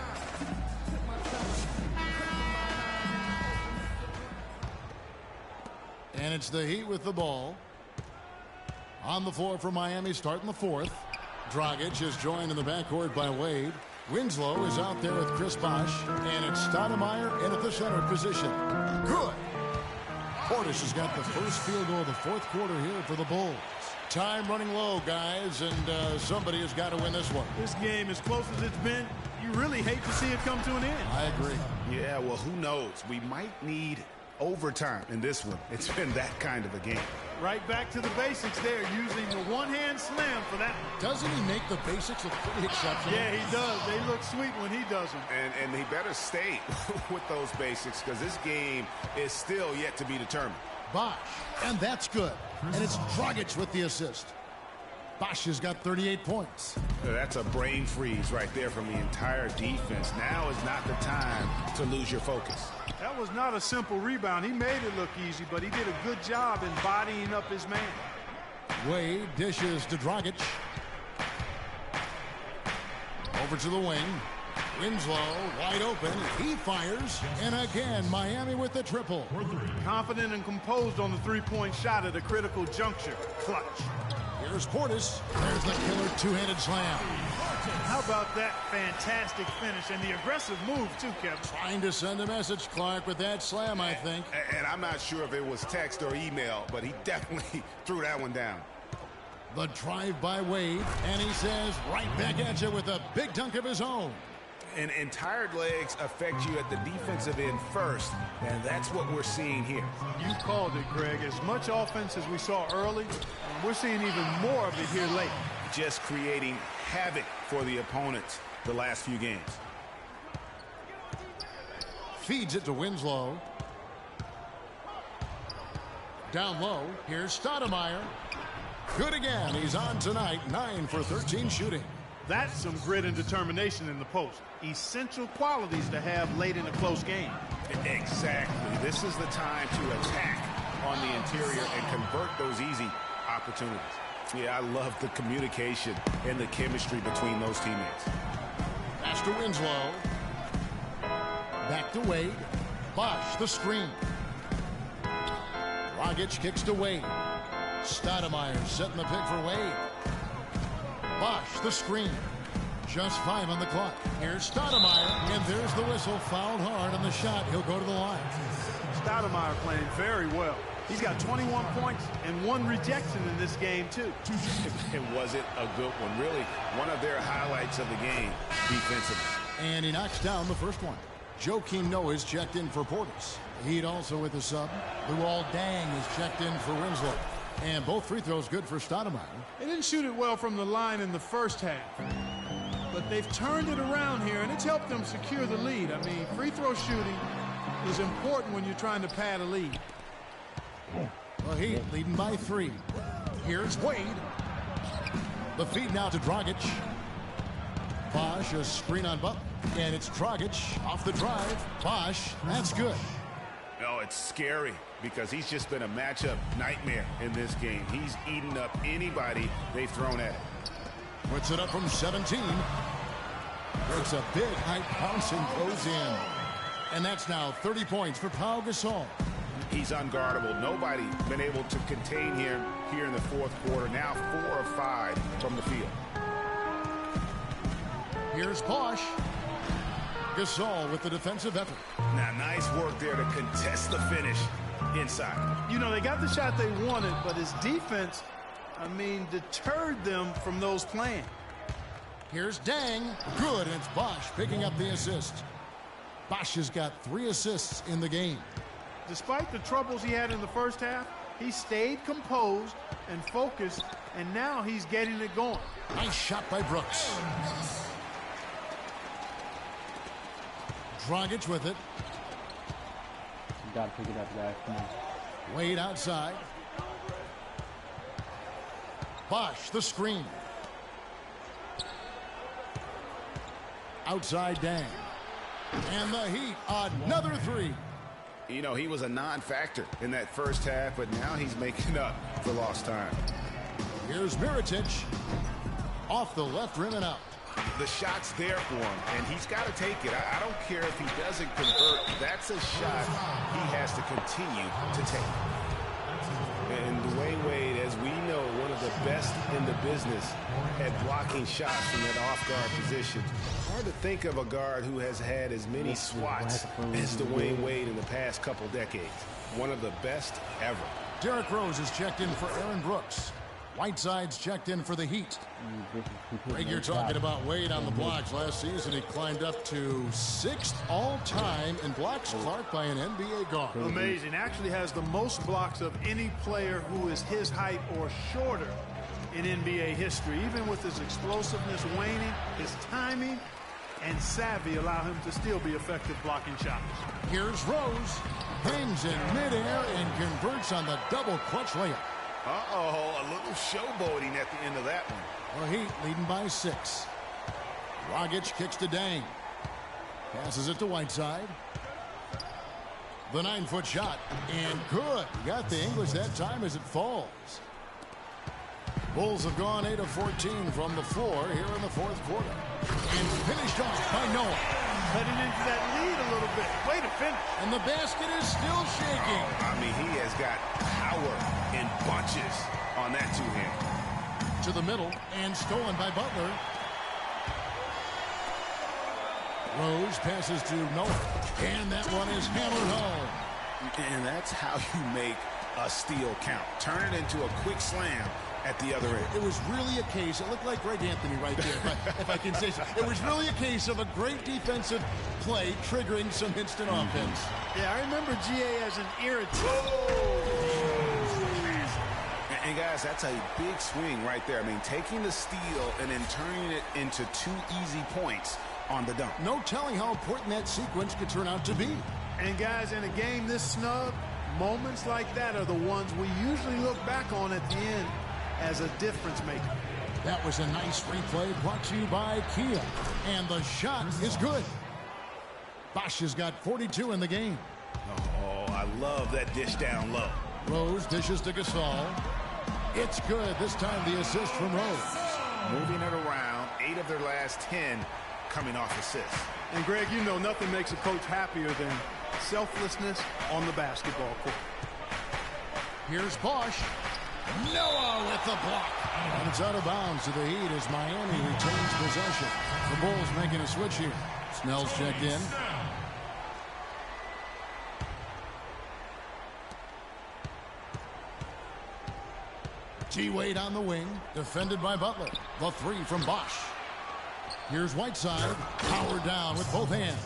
And it's the Heat with the ball. On the floor for Miami, starting the fourth. Dragic is joined in the backcourt by Wade. Winslow is out there with Chris Bosh. And it's Stoudemire in at the center position. Good. Portis has got the first field goal of the fourth quarter here for the Bulls. Time running low, guys, and somebody has got to win this one. This game, as close as it's been, you really hate to see it come to an end. I agree. Yeah, well, who knows? We might need overtime in this one. It's been that kind of a game. Right back to the basics there, using the one-hand slam for that one. Doesn't he make the basics look pretty exceptional? Yeah, he does. They look sweet when he does them. And he better stay with those basics, because this game is still yet to be determined. Bosh, and that's good. And it's Dragic with the assist. Bosh has got 38 points. That's a brain freeze right there from the entire defense. Now is not the time to lose your focus. That was not a simple rebound. He made it look easy, but he did a good job in bodying up his man. Wade dishes to Dragic. Over to the wing. Winslow wide open. He fires. And again, Miami with the triple. Confident and composed on the three-point shot at a critical juncture. Clutch. Here's Portis. There's the killer two-handed slam. How about that fantastic finish and the aggressive move, too, Kevin? Trying to send a message, Clark, with that slam, I think. And I'm not sure if it was text or email, but he definitely threw that one down. The drive by Wade, and he says right back at you with a big dunk of his own. And tired legs affect you at the defensive end first, and that's what we're seeing here. You called it, Greg. As much offense as we saw early, and we're seeing even more of it here late. Just creating havoc for the opponents the last few games. Feeds it to Winslow. Down low, here's Stoudemire. Good again. He's on tonight, 9 for 13 shooting. That's some grit and determination in the post. Essential qualities to have late in a close game. Exactly. This is the time to attack on the interior and convert those easy opportunities. Yeah, I love the communication and the chemistry between those teammates. Pass to Winslow. Back to Wade. Bosh the screen. Dragic kicks to Wade. Stoudemire setting the pick for Wade. Bosh the screen. Just 5 on the clock. Here's Stoudemire, and there's the whistle. Fouled hard on the shot. He'll go to the line. Stoudemire playing very well. He's got 21 points and 1 rejection in this game, too. And was it a good one? Really, one of their highlights of the game defensively. And he knocks down the first one. Joakim Noah is checked in for Portis. Heat also with the sub. Luol Deng is checked in for Winslow. And both free throws good for Stoudemire. They didn't shoot it well from the line in the first half. But they've turned it around here, and it's helped them secure the lead. I mean, free throw shooting is important when you're trying to pad a lead. The Heat leading by 3. Here's Wade. The feed now to Dragic. Bosh, a screen on Butler. And it's Dragic off the drive. Bosh, that's good. Oh, it's scary because he's just been a matchup nightmare in this game. He's eaten up anybody they've thrown at him. Puts it up from 17. Breaks a big height bounce and goes in. And that's now 30 points for Pau Gasol. He's unguardable. Nobody been able to contain him here in the fourth quarter. Now 4 of 5 from the field. Here's Bosh. Gasol with the defensive effort. Now, nice work there to contest the finish inside. You know, they got the shot they wanted, but his defense, I mean, deterred them from those plans. Here's Deng. Good, and it's Bosh picking up the assist. Bosh has got 3 assists in the game. Despite the troubles he had in the first half, he stayed composed and focused, and now he's getting it going. Nice shot by Brooks. Dragic with it. You gotta pick it up, guys. Come on. Wade outside. Bosch, the screen. Outside Dang. And the Heat, another three. You know, he was a non-factor in that first half, but now he's making up for lost time. Here's Mirotic. Off the left rim and out. The shot's there for him, and he's got to take it. I don't care if he doesn't convert. That's a shot he has to continue to take. And Dwayne Wade, as we know, one of the best in the business at blocking shots from that off-guard position. Hard to think of a guard who has had as many swats as Dwayne Wade in the past couple decades. One of the best ever. Derrick Rose is checked in for Aaron Brooks. Whiteside's checked in for the Heat. Greg, you're talking about Wade on the blocks. Last season, he climbed up to 6th all-time in blocks, Clark, by an NBA guard. Amazing. Actually has the most blocks of any player who is his height or shorter in NBA history. Even with his explosiveness waning, his timing and savvy allow him to still be effective blocking shots. Here's Rose. Hangs in midair and converts on the double clutch layup. Uh-oh, a little showboating at the end of that one. The Heat leading by 6. Dragic kicks to Dang. Passes it to Whiteside. The 9-foot shot. And good. Got the English that time as it falls. Bulls have gone 8 of 14 from the floor here in the fourth quarter. And finished off by Noah. Heading into that lead a little bit. Way to finish. And the basket is still shaking. I mean, he has got power in bunches on that two-hand. To the middle and stolen by Butler. Rose passes to Noah. And that one is hammered home. And that's how you make a steal count. Turn it into a quick slam at the other end. It was really a case, it looked like Greg Anthony right there, if I can say so. It was really a case of a great defensive play triggering some instant offense. Yeah, I remember GA as an irritant. And guys, that's a big swing right there. I mean, taking the steal and then turning it into 2 easy points on the dunk. No telling how important that sequence could turn out to be. And guys, in a game this snug, moments like that are the ones we usually look back on at the end as a difference maker. That was a nice replay brought to you by Kia. And the shot is good. Bosch has got 42 in the game. Oh, I love that dish down low. Rose dishes to Gasol. It's good. This time the assist from Rose. Moving it around, 8 of their last 10 coming off assists. And Greg, you know nothing makes a coach happier than selflessness on the basketball court. Here's Bosch. Noah with the block. And it's out of bounds to the Heat as Miami retains possession. The Bulls making a switch here. Snell's checked in. T-Wade on the wing, defended by Butler. The 3 from Bosch. Here's Whiteside, powered down with both hands.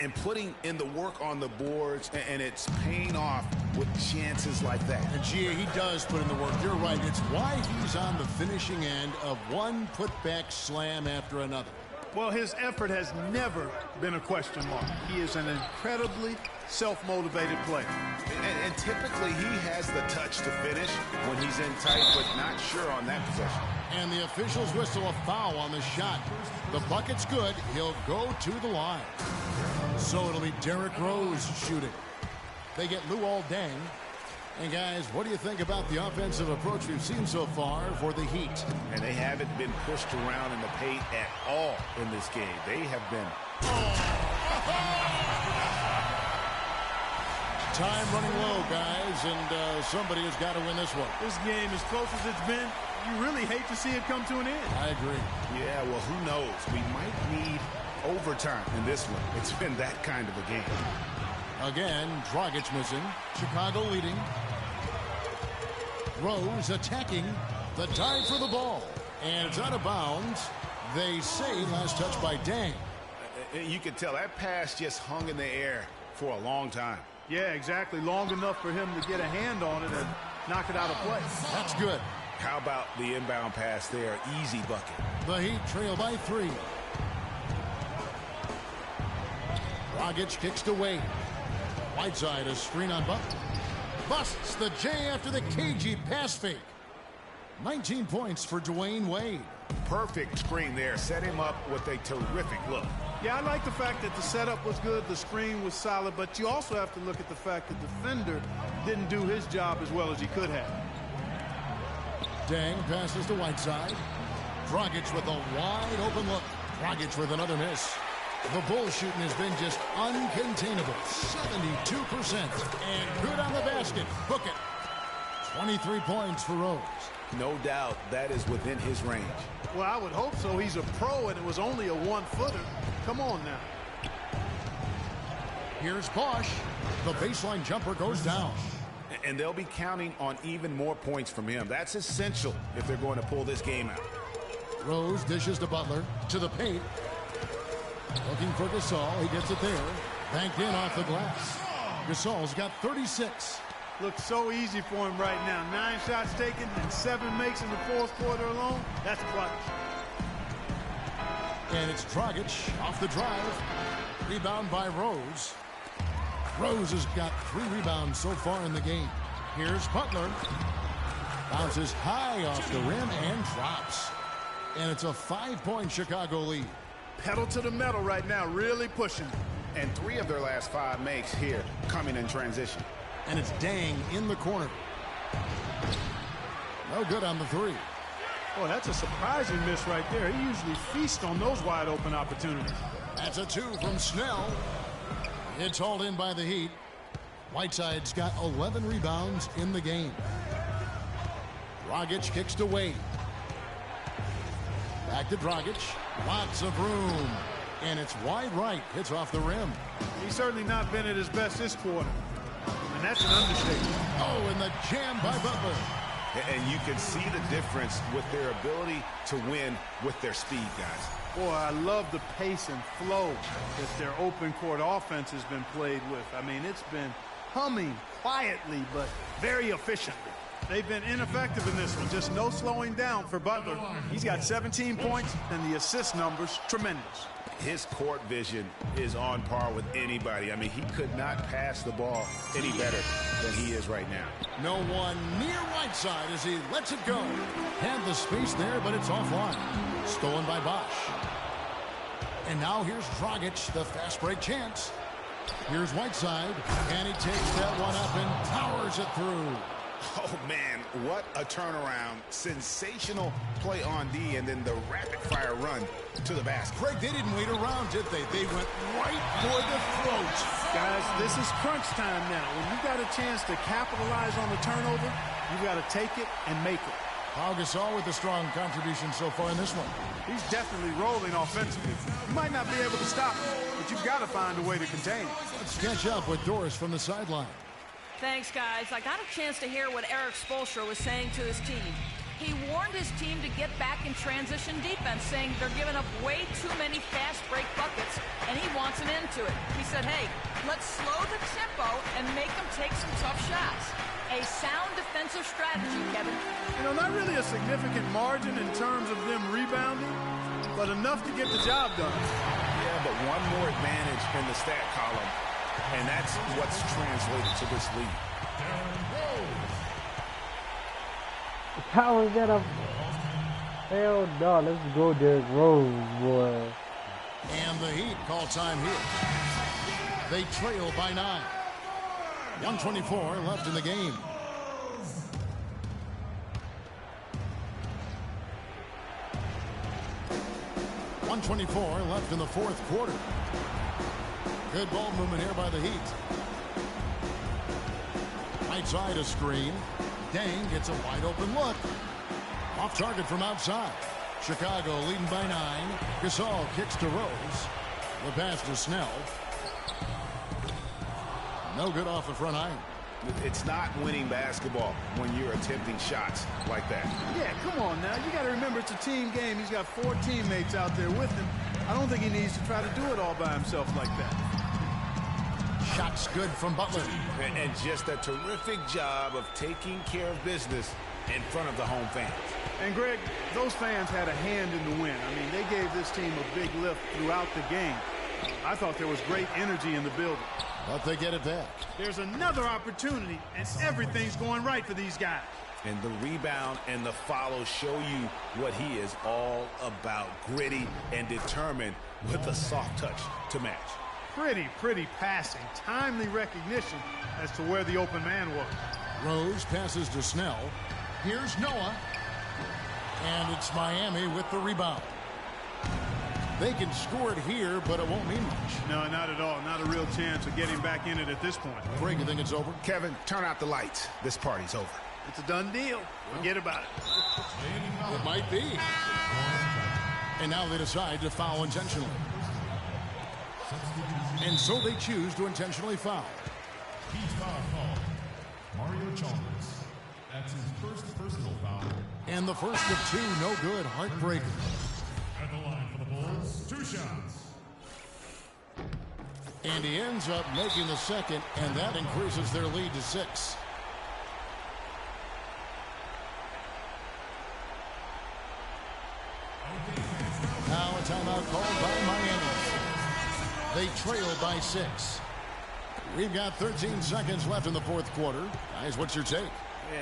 And putting in the work on the boards, and it's paying off with chances like that. And GA, he does put in the work. You're right. It's why he's on the finishing end of one putback slam after another. Well, his effort has never been a question mark. He is an incredibly self-motivated player. And typically he has the touch to finish when he's in tight, but not sure on that possession. And the officials whistle a foul on the shot. The bucket's good. He'll go to the line. So it'll be Derrick Rose shooting. They get Luol Deng. And guys, what do you think about the offensive approach we've seen so far for the Heat? And they haven't been pushed around in the paint at all in this game. They have been. Time running low, guys, and somebody has got to win this one. This game, as close as it's been, you really hate to see it come to an end. I agree. Yeah, well, who knows? We might need overtime in this one. It's been that kind of a game. Again, Dragic missing. Chicago leading. Rose attacking. The dive for the ball. And it's out of bounds. They say last touch by Dang. You can tell that pass just hung in the air for a long time. Yeah, exactly. Long enough for him to get a hand on it and knock it out of play. That's good. How about the inbound pass there? Easy bucket. The Heat trail by 3. Dragic kicks to Wade. Whiteside, a screen on Butler. Busts the J after the cagey pass fake. 19 points for Dwayne Wade. Perfect screen there. Set him up with a terrific look. Yeah, I like the fact that the setup was good, the screen was solid, but you also have to look at the fact that the defender didn't do his job as well as he could have. Dang passes to Whiteside. Dragic with a wide open look. Dragic with another miss. The bull shooting has been just uncontainable. 72%. And good on the basket. Book it. 23 points for Rose. No doubt that is within his range. Well, I would hope so. He's a pro, and it was only a one-footer. Come on now. Here's Bosch. The baseline jumper goes down. And they'll be counting on even more points from him. That's essential if they're going to pull this game out. Rose dishes to Butler. To the paint. Looking for Gasol. He gets it there. Banked in off the glass. Gasol's got 36. Looks so easy for him right now. 9 shots taken and 7 makes in the fourth quarter alone. That's clutch. And it's Dragic off the drive. Rebound by Rose. Rose has got 3 rebounds so far in the game. Here's Butler. Bounces high off the rim and drops. And it's a 5-point Chicago lead. Pedal to the metal right now, really pushing. And 3 of their last 5 makes here coming in transition. And it's Dang in the corner. No good on the 3. Boy, that's a surprising miss right there. He usually feasts on those wide open opportunities. That's a 2 from Snell. It's hauled in by the Heat. Whiteside's got 11 rebounds in the game. Dragic kicks to Wade. Back to Dragic. Lots of room. And it's wide right. Hits off the rim. He's certainly not been at his best this quarter. And that's an understatement. Oh, and the jam by Butler. And you can see the difference with their ability to win with their speed, guys. Boy, I love the pace and flow that their open court offense has been played with. I mean, it's been humming quietly, but very efficiently. They've been ineffective in this one. Just no slowing down for Butler. He's got 17 points, and the assist numbers tremendous. His court vision is on par with anybody. I mean, he could not pass the ball any better than he is right now. No one near Whiteside as he lets it go. Had the space there, but it's offline. Stolen by Bosch. And now here's Dragic, the fast break chance. Here's Whiteside, and he takes that one up and powers it through. Oh, man, what a turnaround. Sensational play on D, and then the rapid-fire run to the basket. Craig, they didn't wait around, did they? They went right for the throat. Guys, this is crunch time now. When you got a chance to capitalize on the turnover, you got to take it and make it. Pau Gasol with a strong contribution so far in this one. He's definitely rolling offensively. You might not be able to stop him, but you've got to find a way to contain him. Let's catch up with Doris from the sideline. Thanks, guys. I got a chance to hear what Eric Spoelstra was saying to his team. He warned his team to get back in transition defense, saying they're giving up way too many fast break buckets, and he wants an end to it. He said, hey, let's slow the tempo and make them take some tough shots. A sound defensive strategy, Kevin. You know, not really a significant margin in terms of them rebounding, but enough to get the job done. Yeah, but one more advantage in the stat column. And that's what's translated to this lead. How is that a... Hell no, let's go Derrick Rose, boy. And the Heat call time here. They trail by 9. 124 left in the game. .124 left in the fourth quarter. Good ball movement here by the Heat. Right side a screen. Dang gets a wide open look. Off target from outside. Chicago leading by 9. Gasol kicks to Rose. The pass to Snell. No good off the front iron. It's not winning basketball when you're attempting shots like that. Yeah, come on now. You got to remember it's a team game. He's got 4 teammates out there with him. I don't think he needs to try to do it all by himself like that. Shots good from Butler. And just a terrific job of taking care of business in front of the home fans. And Greg, those fans had a hand in the win. I mean, they gave this team a big lift throughout the game. I thought there was great energy in the building. But they get it back. There's another opportunity, and everything's going right for these guys. And the rebound and the follow show you what he is all about. Gritty and determined with a soft touch to match. Pretty passing. Timely recognition as to where the open man was. Rose passes to Snell. Here's Noah. And it's Miami with the rebound. They can score it here, but it won't mean much. No, not at all. Not a real chance of getting back in it at this point. Greg, you think it's over? Kevin, turn out the lights. This party's over. It's a done deal. Forget about it. It might be. And now they decide to foul intentionally. And so they choose to intentionally foul. He's foul call. Mario Chalmers. That's his first personal foul. And the first of two, no good. Heartbreaker. At the line for the Bulls, 2 shots. And he ends up making the second, and that increases their lead to 6. Now a timeout called by Miami. They trail by 6. We've got 13 seconds left in the fourth quarter. Guys, what's your take?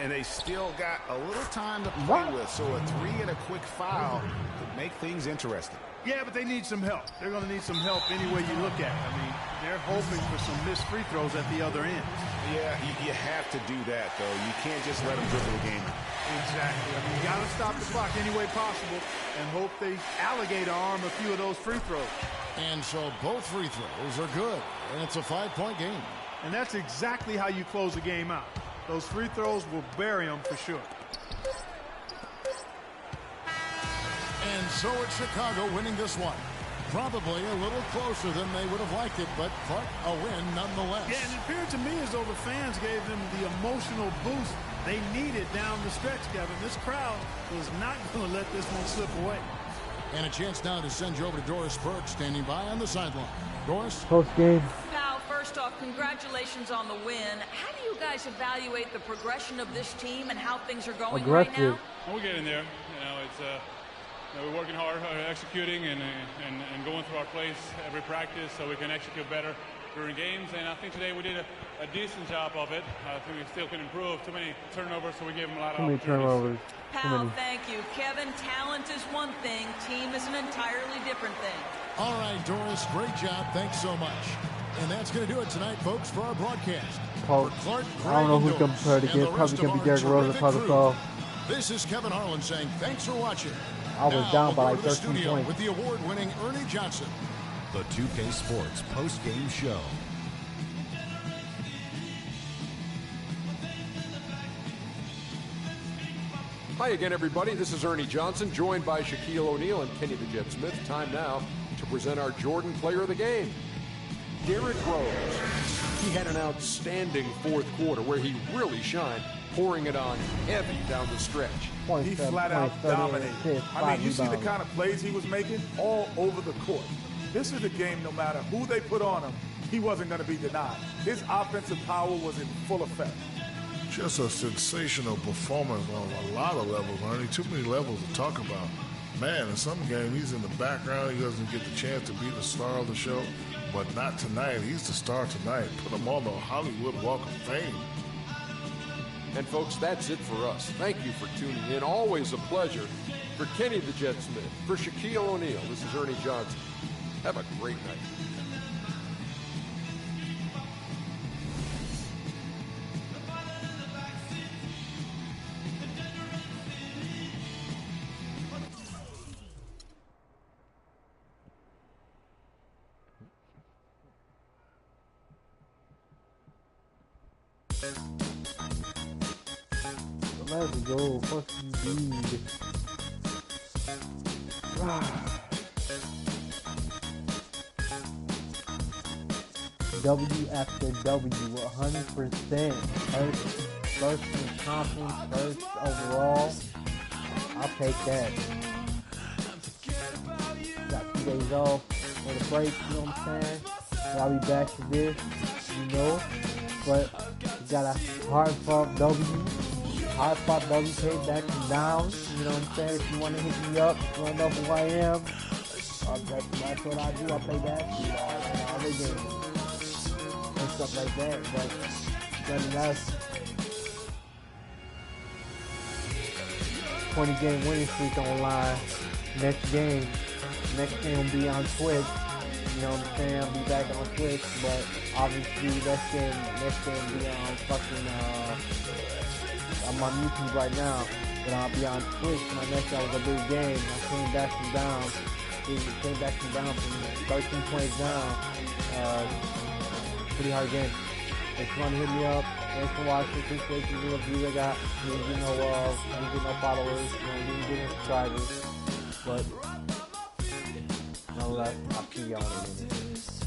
And they still got a little time to play with, so a 3 and a quick foul could make things interesting. Yeah, but they need some help. They're going to need some help any way you look at it. I mean, they're hoping for some missed free throws at the other end. Yeah, you have to do that, though. You can't just let them dribble the game out. Exactly. I mean, you got to stop the clock any way possible and hope they alligator arm a few of those free throws. And so both free throws are good, and it's a 5-point game. And that's exactly how you close a game out. Those free throws will bury them for sure. And so it's Chicago winning this one. Probably a little closer than they would have liked it, but a win nonetheless. Yeah, and it appeared to me as though the fans gave them the emotional boost they needed down the stretch, Kevin. This crowd was not going to let this one slip away. And a chance now to send you over to Doris Burke, standing by on the sideline. Doris? Post game. Pal, first off, congratulations on the win. How do you guys evaluate the progression of this team and how things are going right now? Well, we're getting there. You know, it's we're working hard, executing and going through our plays every practice so we can execute better during games. And I think today we did a decent job of it. I think we still can improve. Too many turnovers, so we gave them a lot of opportunities. Turnovers. Pal, thank you. Kevin, talent is one thing. Team is an entirely different thing. All right, Doris, great job. Thanks so much. And that's going to do it tonight, folks, for our broadcast. Clark, I don't know who's going to play it again. Probably going to be Derrick Rose or Paul. This is Kevin Harlan saying thanks for watching. I was down by like 13 points. With the award-winning Ernie Johnson. The 2K Sports post-game show. Hi again, everybody. This is Ernie Johnson, joined by Shaquille O'Neal and Kenny the Jet Smith. Time now to present our Jordan Player of the Game, Derrick Rose. He had an outstanding fourth quarter where he really shined, pouring it on heavy down the stretch. He flat out dominated. I mean, you see the kind of plays he was making all over the court. This is a game, no matter who they put on him, he wasn't going to be denied. His offensive power was in full effect. Just a sensational performance on a lot of levels, Ernie. Too many levels to talk about. Man, in some game, he's in the background. He doesn't get the chance to be the star of the show. But not tonight. He's the star tonight. Put him on the Hollywood Walk of Fame. And folks, that's it for us. Thank you for tuning in. Always a pleasure. For Kenny the Jet Smith, for Shaquille O'Neal, this is Ernie Johnson. Have a great night. Let's go. Fuck you, dude. W after W, 100%. First in conference, first overall. I'll take that. Got 2 days off for the break, you know what I'm saying? So I'll be back to this, you know. But we got a hard fought W. Hard fought W came back from down, you know what I'm saying? If you want to hit me up, if you want to know who I am, That's what I do. I play basketball and other games and stuff like that. But nonetheless, 20-game winning streak online. Next game will be on Twitch. You know what I'm saying? I'll be back on Twitch, but obviously next game will be on fucking I'm on YouTube right now, but I'll be on Twitch. My next game was a big game. I came back from down from 13 points down. Pretty hard game. If you want to hit me up, thanks for watching. Appreciate you, little views I got. You didn't get no followers. You didn't get no subscribers. But nonetheless, I'll see y'all in a minute.